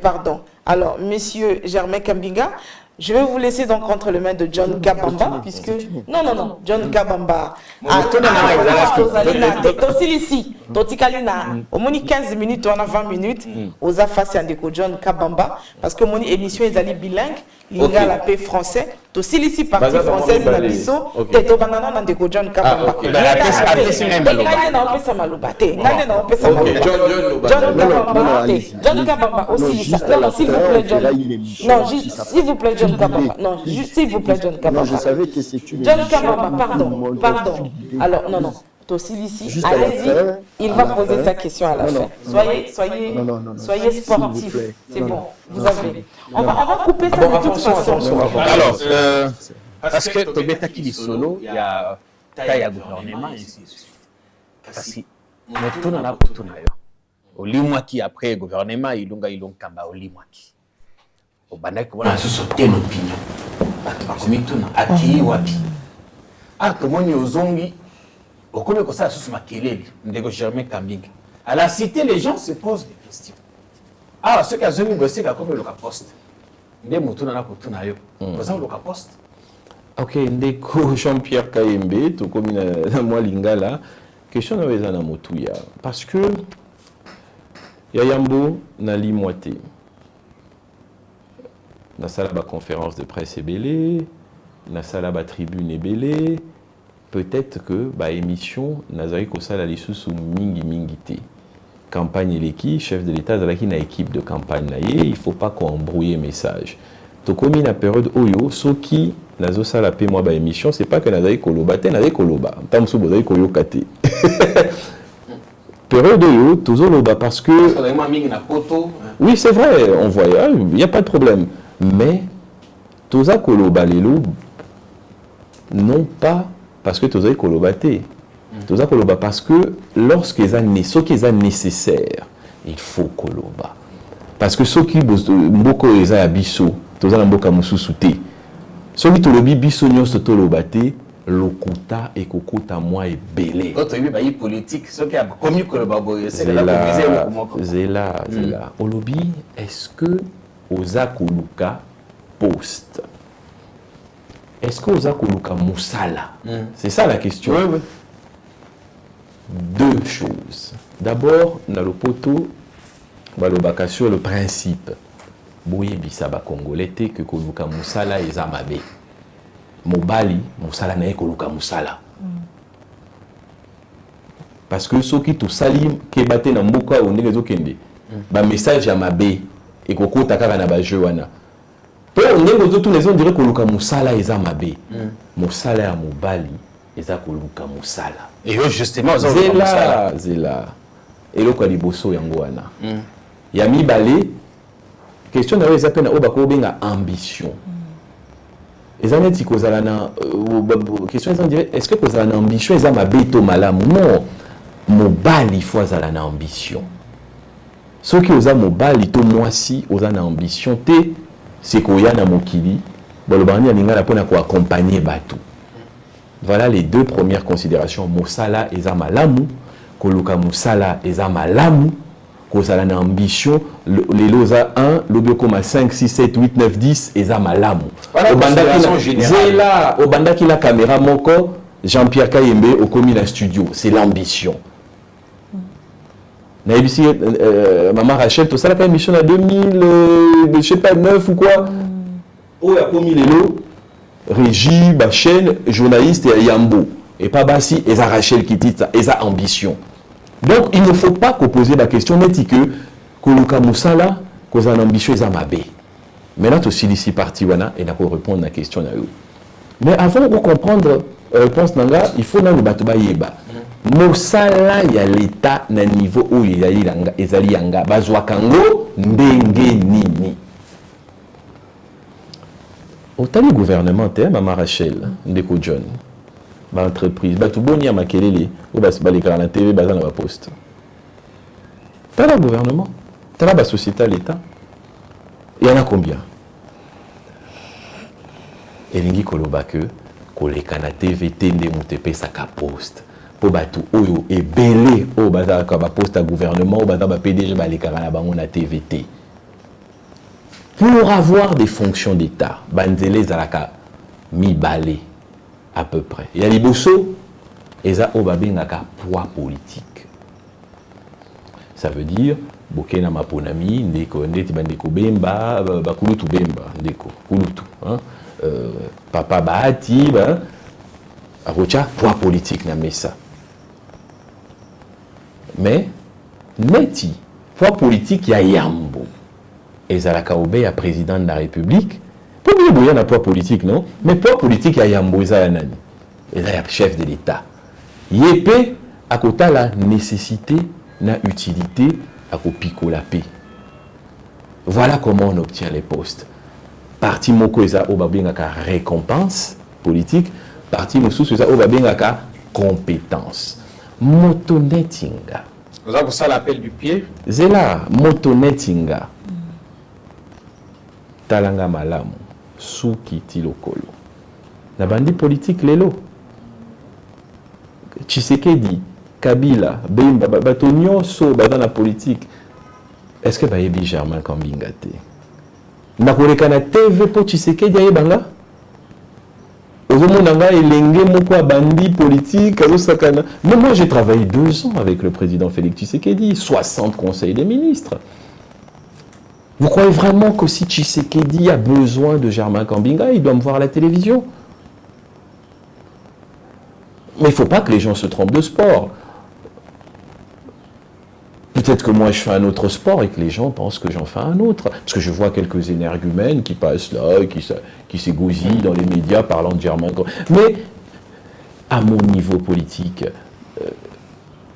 Pardon. Alors, monsieur Germain Kambinga, je vais vous laisser donc entre les mains de John Kabamba, puisque... Non, John Kabamba. Au moins 15 minutes, on a 20 minutes, aux affaires de John Kabamba, parce que mon émission est bilingue, l'inga la paix français, aussi ici partie française, la biso, et to banana dans de John Kabamba. John Kabamba aussi, non, s'il vous plaît, John. Non, s'il vous plaît, John Kabamba. Non, s'il vous plaît, John Kabamba. Non, je savais que c'est une... John Kabamba, pardon. Alors, non. Tosilici, allez-y, il va poser sa question à la fin. Soyez sportif. C'est bon, vous avez. On va couper ça de toute façon. Alors, parce que Tobeta qui dit solo, il y a taille gouvernement ici. Parce que nous avons pour tout au limwaki après gouvernement, il y a kamba au limwaki. Au banak, voilà, ce sont une opinion. Comme tout à qui wapi. Ah, comment nous zongi. Au cours de ça, sous ma kelele, ndeko Germain Kambinga. À la cité, les gens se posent des questions. Ah, ceux qui ont zongi bossé, qui ont comme le poste. Ndé moutouna na kutuna yo. Vous avez le poste. Ok, ndeko Jean-Pierre Kayembe, tout comme na moi lingala, question na weza na motuya. Parce que Yayambo na limwate. Na sala ba conférence de presse ebélé, na sala ba tribune ebélé. Peut-être que bah émission nazari kosala lisusu mingi te. Campagne eleki, chef de l'État zalaki na équipe de campagne na ye, il faut pas qu'on embrouille message. Tokomi na période oyo soki nazo sala pe moi ba émission, c'est pas que nazari koloba te, nazari koloba. Tamsu bozari koyoka te. Période oyo tozo loba parce que oui, c'est vrai, on voit, il n'y a pas de problème. Mais toza koloba lelo non pas parce que tu as kolobate, Tout ça koloba parce que lorsque ce qui est nécessaire, il faut koloba. Parce que ce qui mboko eza ya biso, tout ça mboka mususu te. Ce qui tolobi biso nyonso toloba te, lokuta et kokota moi et belé. D'autres pays politique, ceux qui ont commis koloba boye, c'est là. Olobi, est-ce que oza koluka poste? Est-ce que oza koluka musala? C'est ça la question. Oui. Deux choses. D'abord, dans le poteau, balobaka sur le principe. Boye bisaba congolais te que koluka musala eza mabe. Mobali, musala na koluka musala. Parce que ceux qui tout salim ke bate na mboka o ndenge zokende. Ba message ya mabe et kokota kaka na ba jeu wana. Pe ndenge zo tous les gens dirait koluka musala eza mabe. Musala ya mobali eza koluka musala. Et eux, justement, Zela. Et le quoi liboso yango wana. Ya mibale, question na eza pena obako benga ambition. Eza neti kozala na question eza dire est-ce que kozala na ambition eza mabe to malamu? Non. Mobali faut azala na ambition. Ce qui oza mobali to mwasi oza na ambition te c'est koya na mokili bolobani alinga pona ko accompagner bato. Voilà les deux premières considérations. Mosala eza malamu, koluka musala eza malamu, kozala na ambition, les loza 1, l'obiokoma 5, 6, 7, 8, 9, 10 eza malamu. Voilà, au bandaki la caméra moko, Jean-Pierre Kayembe au commis la studio, c'est l'ambition. Naïbisi, maman Rachel, tout ça la émission à 2000, je sais pas, 9 ou quoi. Oh, il a commis les lots. Régie, chaîne, journaliste et Yambo. Et pas Bassi, et ça Rachel qui dit ça, et ça ambition. Donc, il ne faut pas qu'opposer la question, mais que Koluka Moussala, qu'on a une ambition, et ça mabé. Maintenant, tu es ici parti, et on a répondre à la question. Mais avant de comprendre la réponse, il faut que nous battions Yeba. Moussala, il y a l'État, na niveau où il y a Ezali Yanga, Bazwakango, Ndenge Nini. Autant le gouvernement, Maman Rachel, Ndeko John, ma entreprise, tout bon y a makelele, ou bas l'écran la TV, bas dans la poste. T'as le gouvernement, t'as la société à l'État. Il y en a combien? Et l'ingi koloba que koleka na TV tende mutepe saka poste. Po batu oyo et belé au bazar ka ba poste à gouvernement, au bazar ba PDG ba l'écran na bango na TVT. Pour avoir des fonctions d'État, Banzele Zalaka mi-balé à peu près. Il y a les bosso, et ça, on va bien poids politique. Ça veut dire, Bokena Maponami, Ndeko, Ndeko Bemba, Bakulutu Bemba, Ndeko, Kulutu. Papa Bahati, Arocha, poids politique, n'a ça. Mais, Neti, poids politique, il y a Yambo. Et Zalaka Obe est président de la République. Pas bien il y a un poids politique, non? Mais poids politique, il y a Yambo, il y a Nani. Et là, il y a le chef de l'État. Yépé, à côté de la nécessité, la utilité, à côté de la paix. Voilà comment on obtient les postes. Parti Moko, il y a une récompense politique. Parti Moussous, il y a une compétence. Motonetinga. Vous avez ça l'appel du pied? Zela, motonetinga. Talanga malamu, suki tilokolo. Na bandi politique lelo. Tshisekedi, Kabila, Bemba, bato nyonso bada na politique. Est-ce que bayebi Germain Kambinga te? Na koleka na TV po Tshisekedi ayebanga? Ozomona nga elenge moko bandi politique azosakana. Mais moi j'ai travaillé 2 ans avec le président Félix Tshisekedi, 60 conseils des ministres. Vous croyez vraiment que si Tshisekedi a besoin de Germain Kambinga, il doit me voir à la télévision? Mais il ne faut pas que les gens se trompent de sport. Peut-être que moi je fais un autre sport et que les gens pensent que j'en fais un autre. Parce que je vois quelques énergumènes qui passent là, qui s'égousillent dans les médias parlant de Germain Kambinga. Mais à mon niveau politique,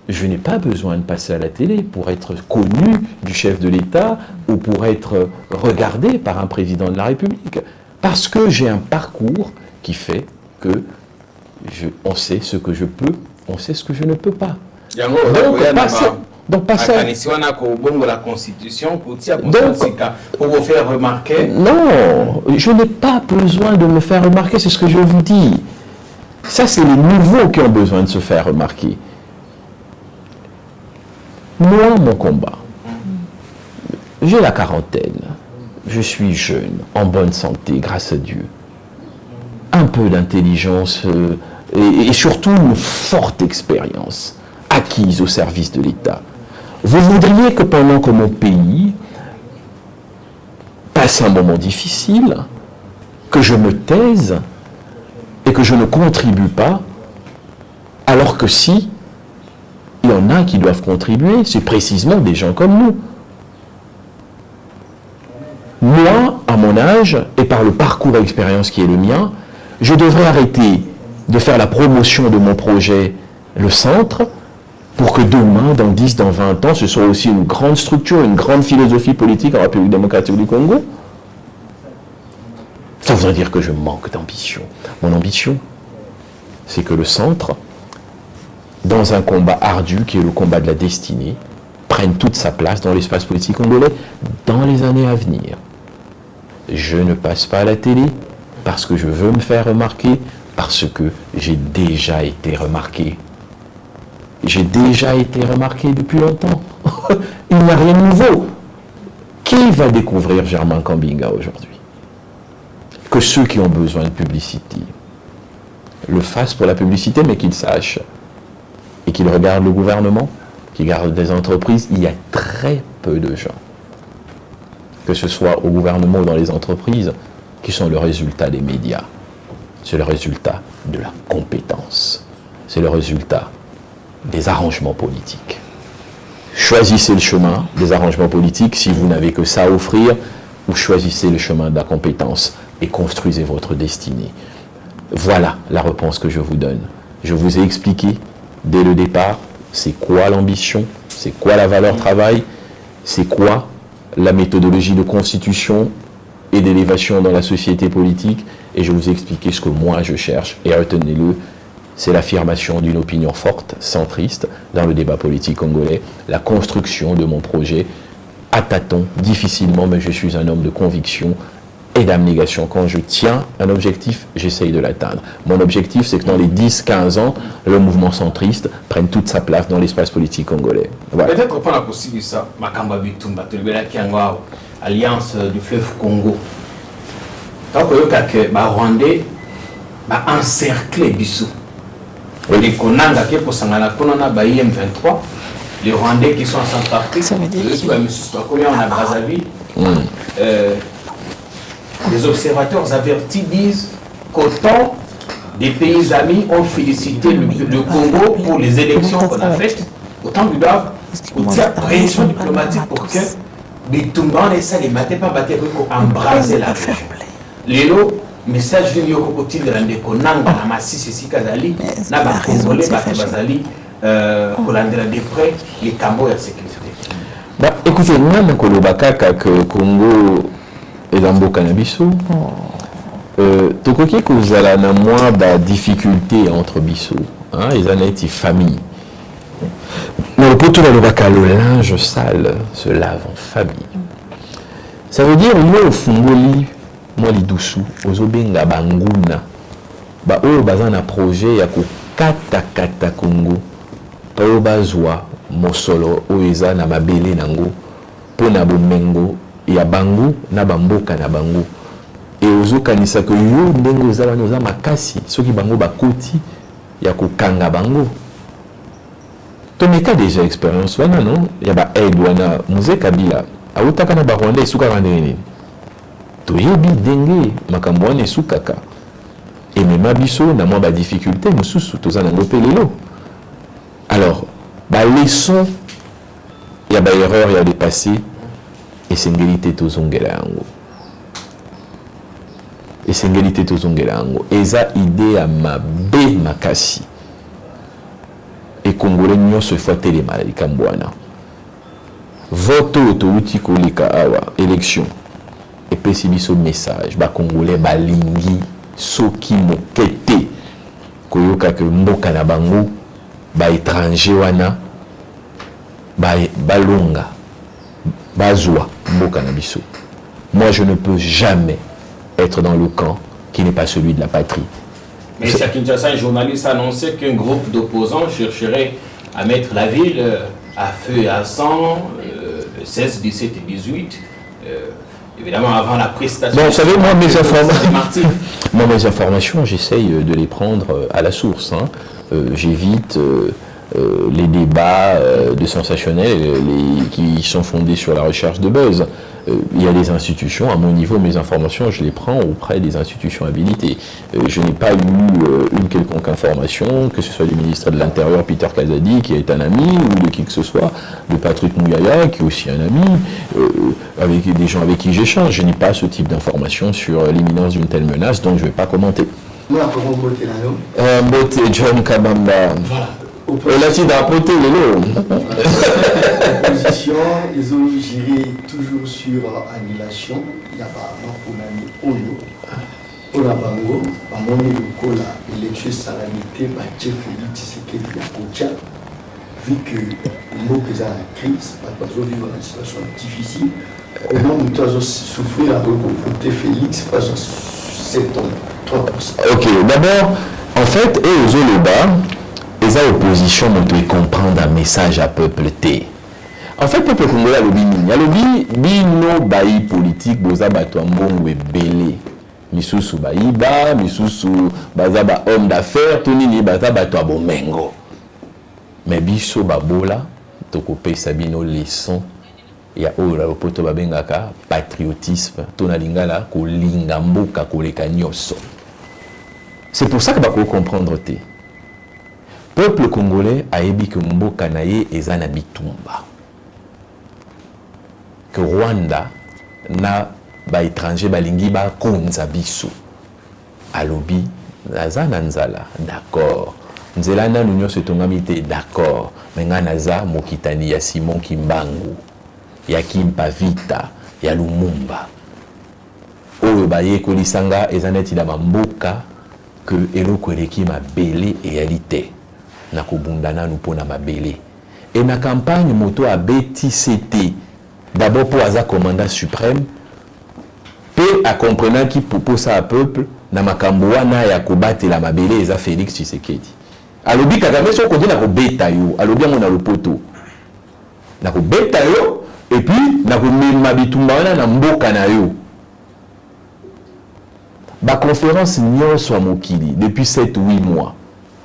je n'ai pas besoin de passer à la télé pour être connu du chef de l'État ou pour être regardé par un président de la République. Parce que j'ai un parcours qui fait que on sait ce que je peux, on sait ce que je ne peux pas. Donc, passer la Constitution pour vous faire remarquer. Non, je n'ai pas besoin de me faire remarquer, c'est ce que je vous dis. Ça, c'est les nouveaux qui ont besoin de se faire remarquer. Moi, mon combat, j'ai la quarantaine, je suis jeune, en bonne santé, grâce à Dieu. Un peu d'intelligence et surtout une forte expérience acquise au service de l'État. Vous voudriez que pendant que mon pays passe un moment difficile, que je me taise et que je ne contribue pas, alors que si, il y en a qui doivent contribuer, c'est précisément des gens comme nous. Moi, à mon âge, et par le parcours et expérience qui est le mien, je devrais arrêter de faire la promotion de mon projet, le centre, pour que demain, dans 10, dans 20 ans, ce soit aussi une grande structure, une grande philosophie politique en République démocratique du Congo. Ça voudrait dire que je manque d'ambition. Mon ambition, c'est que le centre, dans un combat ardu qui est le combat de la destinée, prenne toute sa place dans l'espace politique congolais dans les années à venir. Je ne passe pas à la télé parce que je veux me faire remarquer, parce que j'ai déjà été remarqué. J'ai déjà été remarqué depuis longtemps. Il n'y a rien de nouveau. Qui va découvrir Germain Kambinga aujourd'hui? Que ceux qui ont besoin de publicité le fassent pour la publicité, mais qu'ils sachent et qu'ils regardent le gouvernement, qu'ils regardent des entreprises. Il y a très peu de gens, que ce soit au gouvernement ou dans les entreprises, qui sont le résultat des médias. C'est le résultat de la compétence. C'est le résultat des arrangements politiques. Choisissez le chemin des arrangements politiques si vous n'avez que ça à offrir, ou choisissez le chemin de la compétence et construisez votre destinée. Voilà la réponse que je vous donne. Je vous ai expliqué dès le départ c'est quoi l'ambition, c'est quoi la valeur travail, c'est quoi la méthodologie de constitution et d'élévation dans la société politique, et je vous ai expliqué ce que moi je cherche, et retenez-le, c'est l'affirmation d'une opinion forte, centriste, dans le débat politique congolais, la construction de mon projet, à tâtons, difficilement, mais je suis un homme de conviction et d'abnégation. Quand je tiens un objectif, j'essaye de l'atteindre. Mon objectif, c'est que dans les 10-15 ans, le mouvement centriste prenne toute sa place dans l'espace politique congolais. Voilà. Peut-être pas la possible ça, Makamba Bitumba, Alliance du fleuve Congo. Tant que le Rwandais va encercler Bissou. Les Konanga qui pour Sangana Konana IM23, les Rwandais qui sont en Centrafrique, les en Brazzaville, les observateurs avertis disent qu'autant des pays amis ont félicité le Congo pour les élections qu'on a faites, autant qu'ils doivent faire pression diplomatique pour que Bitumba ne ça les maté pas battre pour embraser la région. Lélo, message de Yokotil de l'Andekonanga, na Masisi Sikazali, na ba Congolais Bazali, Kolandela de près, les Cambo et la sécurité. Écoutez, moi, je suis que Congo est dans le cannabis. Tu crois que vous avez moins de difficultés entre Bissou, ils en ont une famille. Mais le poteau le linge sale se lave en famille. Ça veut dire moi au fungoli, moi les doussous, aux obenga banguna, ba o bazana projet ya ko kata Congo, pa o bazwa mosolo o eza na mabele nango, pona bomengo ya bangu na bamboka na bango. Et ozokanisa que yo ndengo ezala noza makasi, soki bango bakoti ya ko kanga bango. Tomeka déjà expérience wana non ya ba aide wana Mzee Kabila autaka na ba Rwanda esuka nini toyebi denge makambo wana esukaka et même biso na mwa ba difficulté mususu toza na ngopelelo. Alors ba leçon ya ba erreur ya dépassé et sengeli tozongela yango et sengeli tozongela yango eza idée ya mabe makasi et Congolais nyonso fois télémaladie kambwana vote autouti koleka awa élection et pesi biso message ba Congolais balingi soki mokete koyoka ke mboka na bango étranger wana balonga bazwa mboka na biso. Moi je ne peux jamais être dans le camp qui n'est pas celui de la patrie. Mais ici à Kinshasa, un journaliste a annoncé qu'un groupe d'opposants chercherait à mettre la ville à feu et à sang le 16, 17 et 18. Évidemment, avant la prestation. Bon, vous savez, moi, mes informations, j'essaye de les prendre à la source. Hein. J'évite les débats de sensationnels qui sont fondés sur la recherche de buzz. Il y a des institutions, à mon niveau, mes informations, je les prends auprès des institutions habilitées. Je n'ai pas eu une quelconque information, que ce soit du ministre de l'Intérieur, Peter Kazadi, qui est un ami, ou de qui que ce soit, de Patrick Mouyaya, qui est aussi un ami, avec des gens avec qui j'échange. Je n'ai pas ce type d'informations sur l'imminence d'une telle menace, donc je ne vais pas commenter. Mbote John Kabamba. Voilà. L'opposition, ils ont géré toujours sur annulation. Il n'y a pas pour l'année Oyo. Pour la Bango, à mon niveau, l'élection salamité, Mathieu Félix Tshisekedi Yakocha, vu que le mot que ça la crise, parce qu'on vit dans une situation difficile, comment nous avons souffert avec voter Félix, parce que c'est 3%. Ok, d'abord, en fait, et aux Oloba, les oppositions m'ont comprendre un message à peuple T. En fait, peuple congolais a lobby bino bayi politique boza bato mbongo ebele. Misusu bayiba, misusu baza ba homme d'affaires, tout nini baza bato abomengo. Mais biso babola tokopesa bino leçon ya ola lopoto babengaka patriotisme tona lingala kolinga mboka koleka nyoso. C'est pour ça que bako comprendre te. Peuple congolais a ébi que mboka naye ezana bitumba. Que Rwanda na ba étranger balingi ba konza biso. Alobi naza nanzala, d'accord. Nzela na l'union se tongami te, d'accord. Menga naza mokitani ya Simon Kimbangu, ya Kimpa Vita, ya Lumumba. Oyo baye kolisanga ezaneti da mboka que eloko eleki mabele réalité. Na kobundana nous pona mabele. Et na campagne moto a BTCT. D'abord pour Aza commandant suprême, peu à comprenant qui propose ça à peuple, na makambo wana ya kobate la mabele eza Félix Tshisekedi. Alobi Kagame so kondi na kobeta yo, alobi ngo na lopoto. Na kobeta yo et puis na komema bitumba wana na mboka na yo. Ba conférence nyonso mokili depuis 7 ou 8 mois.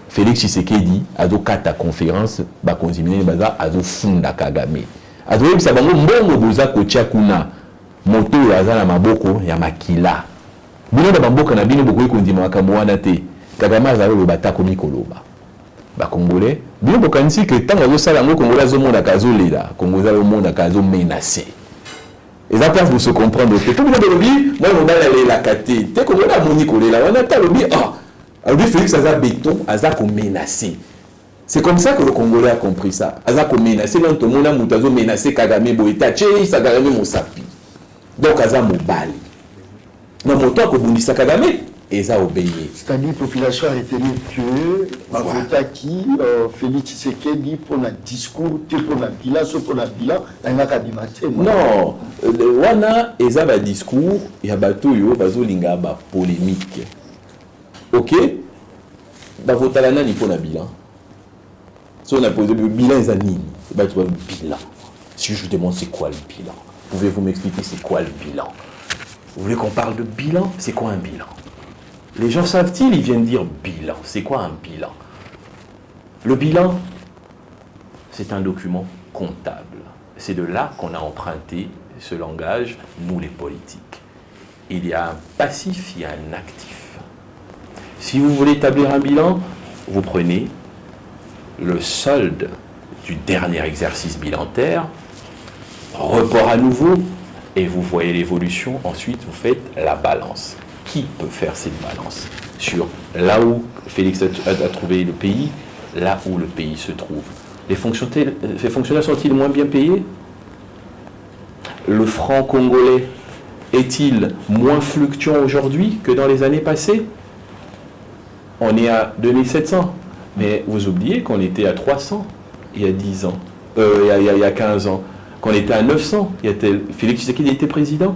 Félix Tshisekedi azo kata conférence ba konzimine baza azo funda Kagame. Azo yebisa bango mbongo boza kotia kuna moto aza na maboko ya makila. Bino da bamboka na bino boko ekondima makambo wana te. Kagame azalo lo batako mikoloba. Ba congolais bino bokanisi que tant azo sala ngo congolais azo monda kazo lela, congolais azo monda kazo menacer. Et ça place de se comprendre que tout le monde lobi, moi on va aller la kate. Te congolais a moni kolela, on a ta lobi alors Félix aza béton, aza ko menacer. C'est comme ça que le Congolais a compris ça. Aza ko menacer, non tout le monde a moutazo menacer Kagame boita, tché sa Kagame mosapi. Donc aza mobali. Non moto ko bundisa Kagame et ça obéi. C'est-à-dire la population a retenu que Mavota qui Félix Tshisekedi pour le discours, pour la bilan, pour la bilan, il a kabimate. Non, wana eza ba discours ya bato yo bazolinga ba polémique. Ok, Bavota la nani pour la bilan. Si on a posé le bilan, c'est nini? Bah, tu vois le bilan. Si je vous demande c'est quoi le bilan, pouvez-vous m'expliquer c'est quoi le bilan? Vous voulez qu'on parle de bilan? C'est quoi un bilan? Les gens savent-ils? Ils viennent dire bilan. C'est quoi un bilan? Le bilan, c'est un document comptable. C'est de là qu'on a emprunté ce langage, nous les politiques. Il y a un passif, il y a un actif. Si vous voulez établir un bilan, vous prenez le solde du dernier exercice bilantaire, report à nouveau, et vous voyez l'évolution. Ensuite, vous faites la balance. Qui peut faire cette balance sur là où Félix a trouvé le pays, là où le pays se trouve? Les fonctionnaires sont-ils moins bien payés? Le franc congolais est-il moins fluctuant aujourd'hui que dans les années passées? On est à 2700. Mais vous oubliez qu'on était à 300 il y a 10 ans, il y a 15 ans, qu'on était à 900, Félix Tshisekedi était président.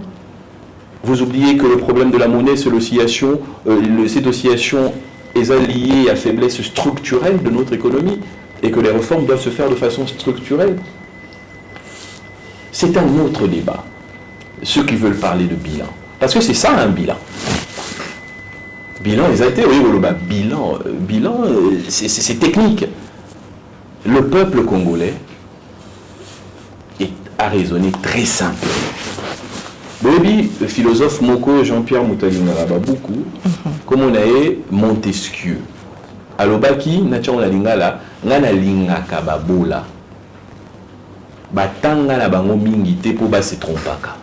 Vous oubliez que le problème de la monnaie, c'est l'oscillation, cette oscillation est liée à la faiblesse structurelle de notre économie et que les réformes doivent se faire de façon structurelle. C'est un autre débat, ceux qui veulent parler de bilan. Parce que c'est ça un bilan. Bilan, ils ont été, oui, bilan, c'est technique. Le peuple congolais a raisonné très simplement. Le philosophe Moko Jean-Pierre Moutalinga beaucoup, comme on a Montesquieu. Alobaki, Nachon la lingala, ngana linga kababola. Batanga na bango mingite pour bas se trompaka.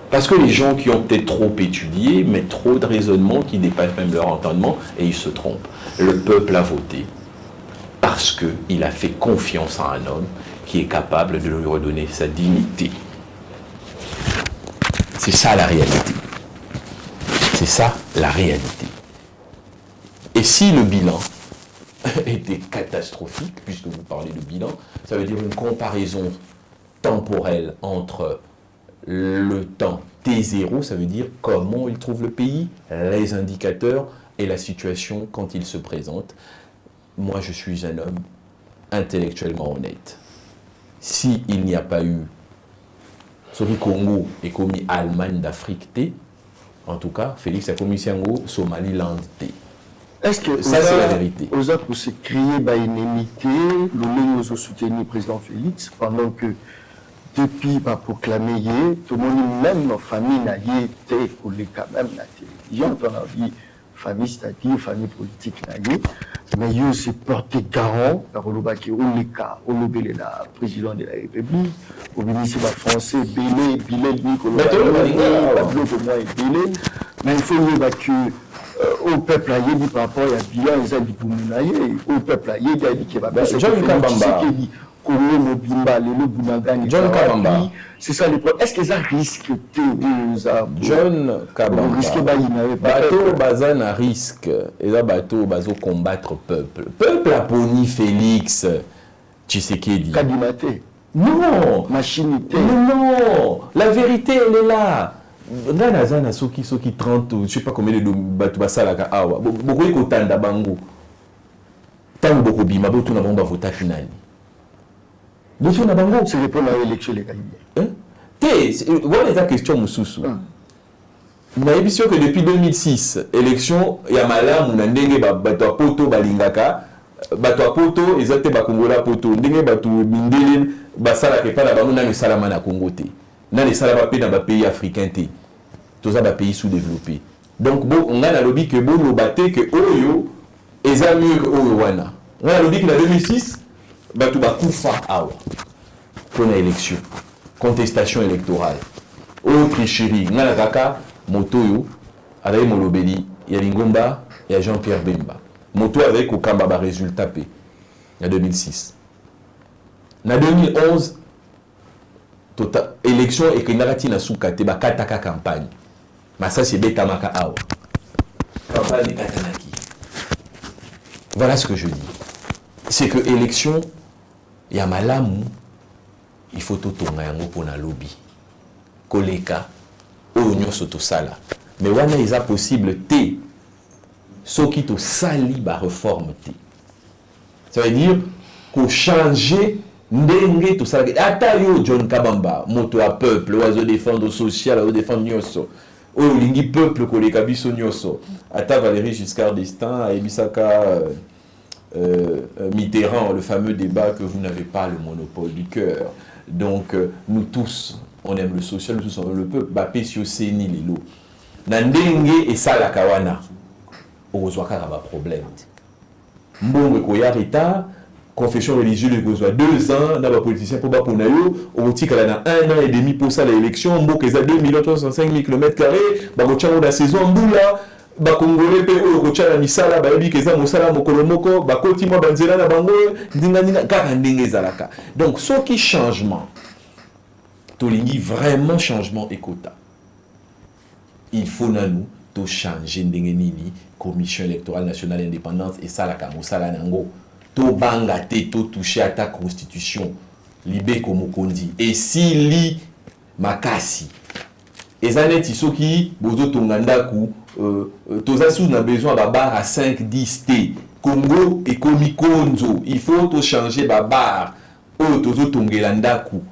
Parce que les gens qui ont peut-être trop étudié, mais trop de raisonnement qui dépassent même leur entendement, et ils se trompent. Le peuple a voté parce qu'il a fait confiance à un homme qui est capable de lui redonner sa dignité. C'est ça la réalité. C'est ça la réalité. Et si le bilan était catastrophique, puisque vous parlez de bilan, ça veut dire une comparaison temporelle entre le temps T0, ça veut dire comment il trouve le pays, les indicateurs et la situation quand il se présente. Moi, je suis un homme intellectuellement honnête. S'il n'y a pas eu Sobi Congo et commis Allemagne d'Afrique T, en tout cas, Félix a commis Siango, Somaliland T. Est-ce que ça, c'est la vérité. Aux autres, pour se créer une ennemité, nous avons soutenu le président Félix pendant que depuis pas proclamé, tout le monde, même nos familles, n'a été pour les quand même la télévision, on a dit famille, c'est-à-dire famille politique, mais ils se porté garant, par le bac, on est le président de la République, au ministre français, Bélé, Nicolas, mais il faut que au peuple a dit par rapport à bilan, ils ont dit pour nous, au peuple a dit qu'il va bien se faire. John Kabamba. C'est ça le problème. Est-ce qu'ils ont risqué John Kabamba. Bateau bazan à risque. Et là, bateau bazo combattre peuple. Peuple a poni Félix Tshisekedi. Kadimate. Non. Machinité. Non. La vérité, elle est là. Nganazana soki 30, je ne sais pas combien de bateau basalaka awa. Beaucoup de kotanda bango. Tant beaucoup bima, beaucoup na bomba vota finali. C'est répondre à l'élection légale. Voilà la question, Moussoussou. Mais bien sûr que depuis 2006, élection, il y a malheur, on a ndenge bato poto balingaka, bato poto, ils étaient bakongola poto, ndenge bato bindelen, basala ke pa na bango na le salama na Congo te. Na le salama pe na ba pays africain te. Tous ça ba pays sous-développés. Donc bon, on a lobby que bon lobaté que oyo eza mieux que oyo wana. On a lobby que en 2006 bato bakufa awa pour l'élection, contestation électorale, autre chérie, ngala kaka motoyo avec molobeli, il y a Lingomba, il y a Jean-Pierre Bemba. Moto avec Okamba ba résultat P. En 2006. En 2011 tota élection et que narati na soukate ba kataka campagne. Mais ça c'est betamaka awa. Campagne katanaki. Voilà ce que je dis. C'est que élection il y a malamu, il faut tout tourner pour na lobby. Koleka, oyo soto sala. Mais wana isa possible te. Ce qui te sali ba réforme te. Ça veut dire qu'on changer ndenge tout ça. Ata yo John Kabamba, moto a peuple, oiseau défendre social, oiseau défendre nyoso. Oyo lingi peuple koleka biso nyoso. Ata Valéry Giscard d'Estaing, Ebisaka Mitterrand, le fameux débat que vous n'avez pas le monopole du cœur. Donc, nous tous, on aime le social, nous tous, on aime le peuple. Bapé si ni lilo. Nandenge et ça la kawana. Ozwaka ba problème. Mbongo koyarita, confession religieuse de Kozwa 2 ans, dans les politiciens pour Baponayo, au tika là 1 an et demi pour ça l'élection, Mboko eza 2 365 000 km², Bagochamo la saison Mboula. Bakongolais pe oyo kochala misala bayebi keza mosala mokolo moko bakoti mwa banzela na bango ndinga kaka ndenge ezalaka. Donc soki changement tolingi vraiment changement ekota, il faut nanou to changer ndenge nini commission électorale nationale indépendante et ça la kamosala nango to banga te to toucher à ta constitution libé comme kondi et si li makasi ezaneti soki bozo tongandaku toza sous na besoin babar à 5-10 t Congo et Komikonzo il faut to changer babar o tozo tongela ndaku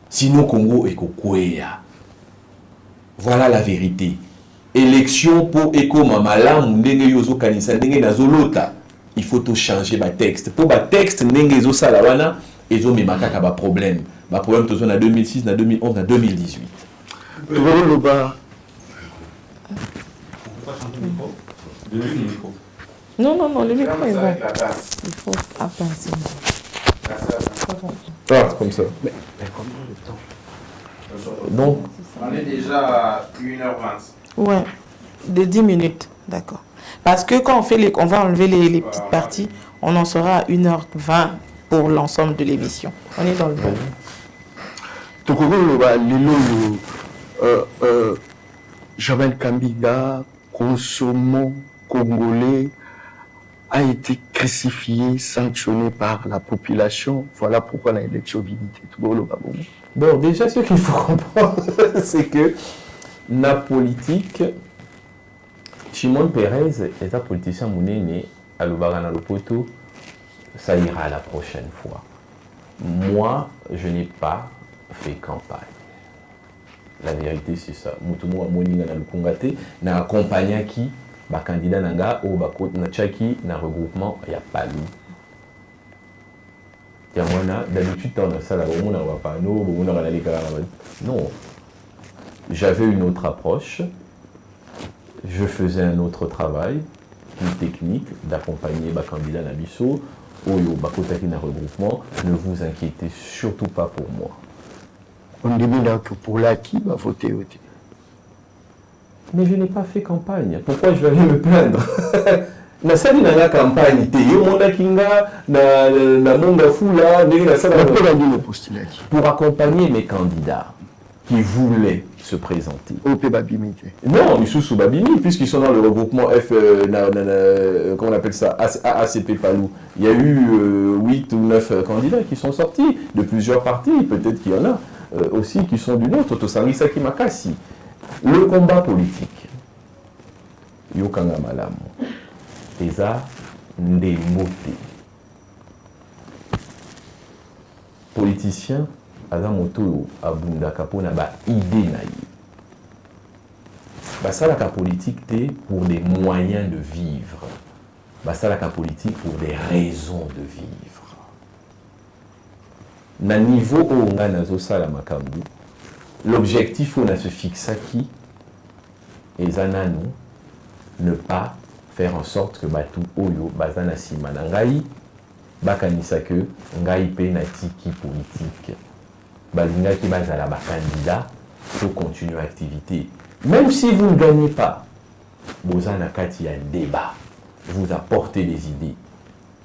sinon Congo et kokwea. Voilà la vérité. Élection pour Ekoma Malam, ndenge yozo kanisa, ndenge nazolota. Il faut tout changer ba texte. Pour ba texte, ndenge zo salawana, ezo me makaka ba problème. Ba problème tozo na 2006, na 2011, na 2018. Non, non, non, le micro est bon. Il faut apaiser. Ah, comme ça. Mais combien de temps? Donc, On est déjà à 1h20. Ouais, de 10 minutes, d'accord. Parce que quand on va enlever les petites parties, on en sera à 1h20 pour l'ensemble de l'émission. On est dans le bon. Jamel Kambiga, consommant congolais, a été crucifié, sanctionné par la population. Voilà pourquoi la élection vidité. bon, déjà, ce qu'il faut comprendre, c'est que la politique, Shimon Peres est un politicien mounene à l'Obarana Lopoto, ça ira la prochaine fois. Moi, je n'ai pas fait campagne. La vérité, c'est ça. Mutumu wa moninga na lukungate na accompagna qui ba candidat nanga ou ba na chaki na regroupement ya palu. D'habitude, dans ça, non. J'avais une autre approche. Je faisais un autre travail, une technique d'accompagner les candidats Nabiso, au regroupement. Ne vous inquiétez surtout pas pour moi. On dit que pour la qui va voter. Mais je n'ai pas fait campagne. Pourquoi je vais aller me plaindre? Na sali na la campagne te yo monda kinga na monda fula ndenge na sala pour accompagner mes candidats qui voulaient se présenter. Non, ils sont Babimi puisqu'ils sont dans le regroupement F comment on appelle ça ACP Palou. Il y a eu 8 ou 9 candidats qui sont sortis de plusieurs partis, peut-être qu'il y en a aussi qui sont du nôtre, Tosangisa Kimakasi. Le combat politique. Yokanga Malamu. Eza ndembote. Politicien, aza moto abunda kapona ba idée na ye. Basalaka politique te pour des moyens de vivre. Basalaka politique pour des raisons de vivre. Na niveau où on a nazo sala makambu, l'objectif on a se fixe qui eza ne pas faire en sorte que batu oyo bazana simana ngai bakanisa que ngai pe na tiki politique balinga ki bazala ba candidat pour continuer l'activité même si vous ne gagnez pas bozana kati ya débat vous apportez des idées.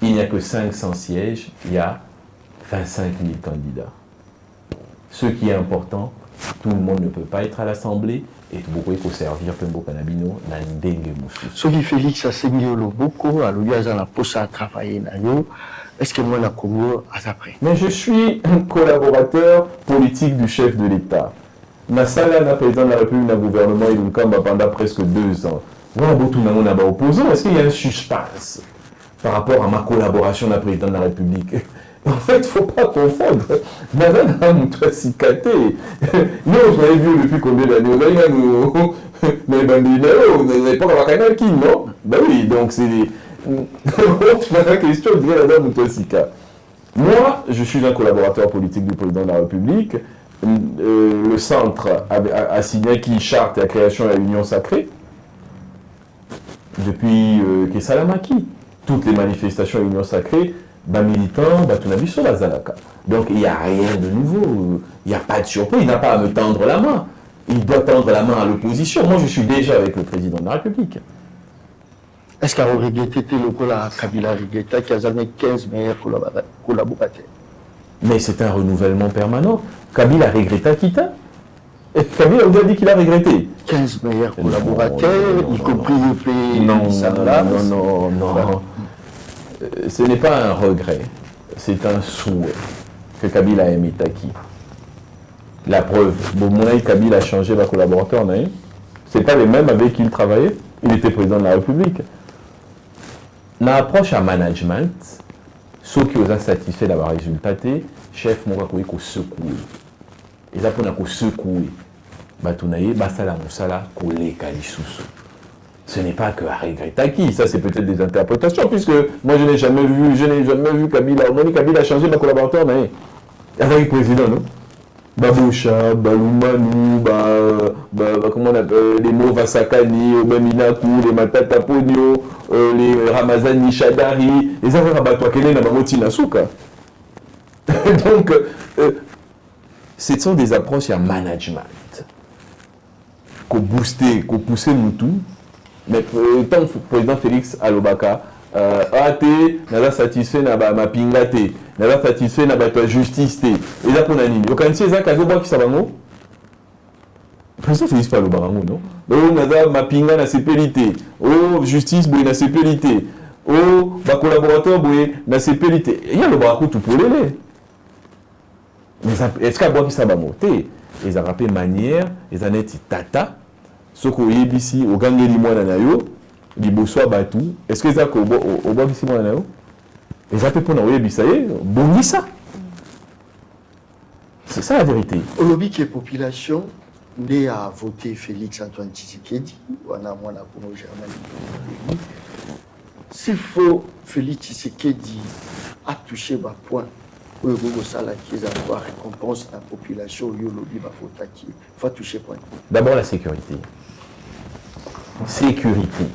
Il n'y a que 500 sièges, il y a 25 000 candidats. Ce qui est important, tout le monde ne peut pas être à l'Assemblée. Et beaucoup il faut servir Pembo Kanabino na ndenge musu. Ce qui Félix a signé beaucoup, à lui a poste à travailler est-ce que moi la Congo a après? Mais je suis un collaborateur politique du chef de l'État. Nasala na président de la République na gouvernement il nous pendant presque 2 ans. Voilà beaucoup na mona ba opposant. Est-ce qu'il y a un suspense par rapport à ma collaboration avec le président de la République? En fait, il ne faut pas confondre. Madame Moutouassikate, nous, je l'avais vu depuis combien d'années? Mais vous n'avez pas encore un qui, non? Ben oui, donc c'est des... La question de Madame Moutouassika. Moi, je suis un collaborateur politique du président de la République. Le centre a signé qui charte la création de l'Union sacrée depuis Kesalamaki. Toutes les manifestations de l'Union sacrée, militant, Batunabiso, la Zalaka. Donc il n'y a rien de nouveau, il n'y a pas de surprise, il n'a pas à me tendre la main. Il doit tendre la main à l'opposition. Moi je suis déjà avec le président de la République. Est-ce qu'il y a regretté le Kabila Rigeta qui a jamais 15 meilleurs collaborateurs? Mais c'est un renouvellement permanent. Kabila regretta quitta. Et Kabila vous a dit qu'il a regretté. 15 meilleurs collaborateurs, y compris le pays. Non. Ce n'est pas un regret, c'est un souhait que Kabila a aimé Taki. La preuve, Kabila a changé de collaborateur, non? Ce n'est pas les mêmes avec qui il travaillait. Il était président de la République. Dans l'approche à management, ceux qui ont satisfait d'avoir résultat, chef m'a dit qu'on secoué. Et ça, pour secouer, ce n'est pas que à regretter qui, ça c'est peut-être des interprétations, puisque moi je n'ai jamais vu Kabila. Kabila a changé de collaborateur, mais avec le président, non? Baboucha, Baloumanou, comment on appelle, les mots Vasakani, Obeminaku, les Matata Pogno, les Ramazani Chadari, les affaires à Batouakele, Nabamoti Nasuka. Donc, ce sont des approches à management. Qu'on booster, qu'on pousser Moutou, mais tant que le président Félix Alobaka, n'a satisfait ma pingate, n'a satisfait la justice, et là pour nani. Au Kansi, ça kazo qui sabango. Le président Félix Alobaka, non? Oh, n'a ma pinga na sépélité. Oh, justice boy na sépélité. Oh, ma collaborateur boy na sépélité. Il y a le barakou tout pour les. Mais est-ce qu'il y a bois qui sabango? Ils ont rappelé manière, ils ont dit tata. Ce qu'on y est ici, au gang de l'imoine nayo. Liboso Batou, est-ce que ça au bois ici moi là? Et ça peut prendre bisaye, bonisa. C'est ça la vérité. Au lobby qui est population, né à voter Félix Antoine Tshisekedi, ou en a moins la pour Germaine. S'il faut Félix Tshisekedi a touché ma point, où il ça la qui a récompense la population, où le lobby va voter qui faut toucher point. D'abord la sécurité. Sécurité.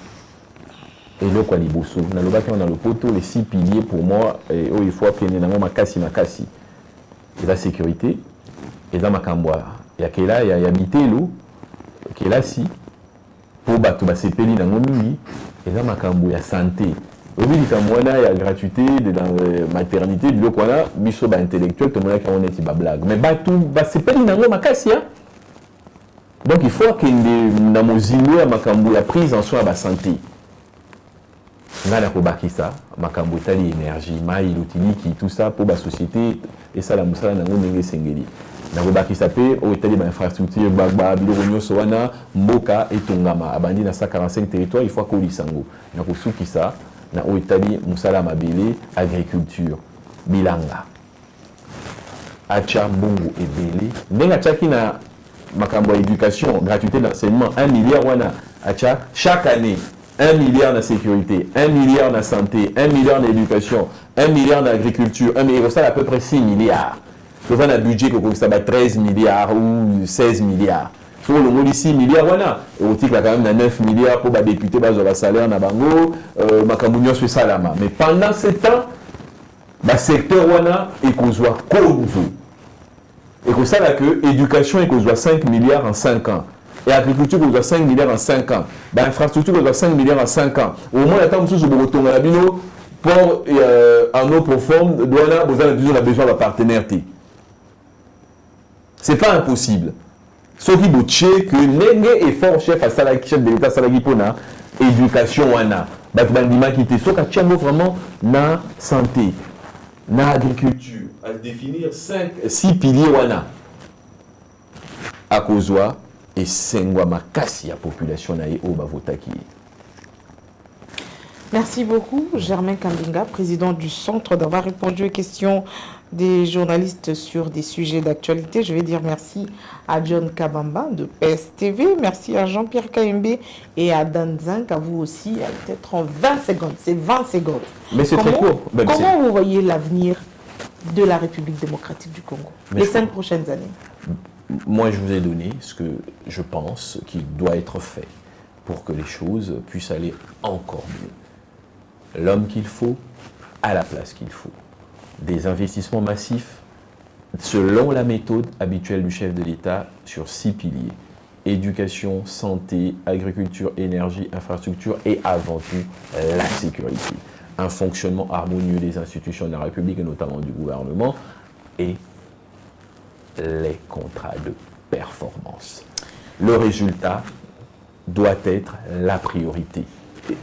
Et le quoi liboso na lobaki on a le poteau les 6 piliers pour moi et il faut appeler na makasi et la sécurité et dans makambwa il y a kela il y a bitelo kela si pour bato ba sepeli na ngomini et dans makambo ya santé obi likamwana ya gratuité de la maternité du lokwana biso ba intellectuel to mona ki on est ba blague mais bato ba sepeli na ngoma makasi hein. Donc il faut que na mozino ya makambo ya prise en soin ba santé. Ngana ko bakisa makambo tali énergie mai l'utiliki tout ça pour la société et ça la musala nango ndenge sengeli na ko bakisa pe o tali ba infrastructure ba biloko nyonso wana mboka etongama abandi na 145 territoires il faut ko lisango na ko sukisa na o tali musala mabele agriculture bilanga acha bongo ebele ndenga chaki na makambo éducation gratuité d'enseignement 1 milliard wana acha chaque année 1 milliard de sécurité, 1 milliard de santé, 1 milliard d'éducation, 1 milliard d'agriculture, 1 milliard, ça à peu près 6 milliards. Il faut un budget qui ça 13 milliards ou 16 milliards. Sur le mot de 6 milliards, voilà. Et au titre, quand même 9 milliards pour les députés, le salaire, na bango, Makamounion sur Salama. Mais pendant ce temps, le secteur wana est qu'on soit comme vous. Et que ça, là, que l'éducation est qu'on soit 5 milliards en 5 ans. Et l'agriculture, on doit 5 milliards en 5 ans. L'infrastructure, on doit 5 milliards en 5 ans. Au moins, il y a tant de choses pour retourner à la bino, pour en eau profonde, vous avez besoin de partenaire. Ce n'est pas impossible. Ce qui vous dit que l'Engue est fort chef à Salaki, chef de l'État Salaki Pona, éducation, wana. Batbandima qui était, ce qui a vraiment la santé, l'agriculture, à définir 6 piliers, wana. À cause de et Sengwa Makasi, la population naïe au Bavotaki. Merci beaucoup, Germain Kambinga, président du Centre, d'avoir répondu aux questions des journalistes sur des sujets d'actualité. Je vais dire merci à John Kabamba de PSTV, merci à Jean-Pierre Kaimbe et à Dan Zinc, à vous aussi, peut-être en 20 secondes. C'est 20 secondes. Mais c'est très court. Comment vous voyez l'avenir de la République démocratique du Congo, les 5 prochaines années? Moi, je vous ai donné ce que je pense qu'il doit être fait pour que les choses puissent aller encore mieux. L'homme qu'il faut, à la place qu'il faut. Des investissements massifs, selon la méthode habituelle du chef de l'État, sur 6 piliers. Éducation, santé, agriculture, énergie, infrastructure et avant tout, la sécurité. Un fonctionnement harmonieux des institutions de la République et notamment du gouvernement et les contrats de performance. Le résultat doit être la priorité.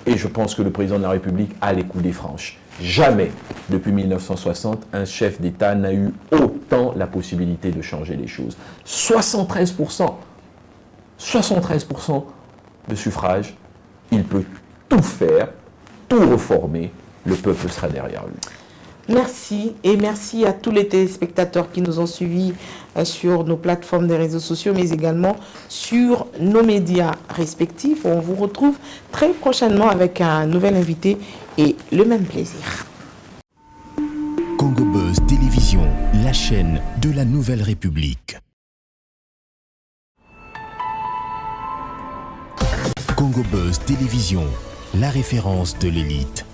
Et je pense que le président de la République a les coudées franches. Jamais, depuis 1960, un chef d'État n'a eu autant la possibilité de changer les choses. 73% de suffrage, il peut tout faire, tout reformer, le peuple sera derrière lui. Merci et merci à tous les téléspectateurs qui nous ont suivis sur nos plateformes des réseaux sociaux, mais également sur nos médias respectifs. On vous retrouve très prochainement avec un nouvel invité et le même plaisir. Congo Buzz Télévision, la chaîne de la Nouvelle République. Congo Buzz Télévision, la référence de l'élite.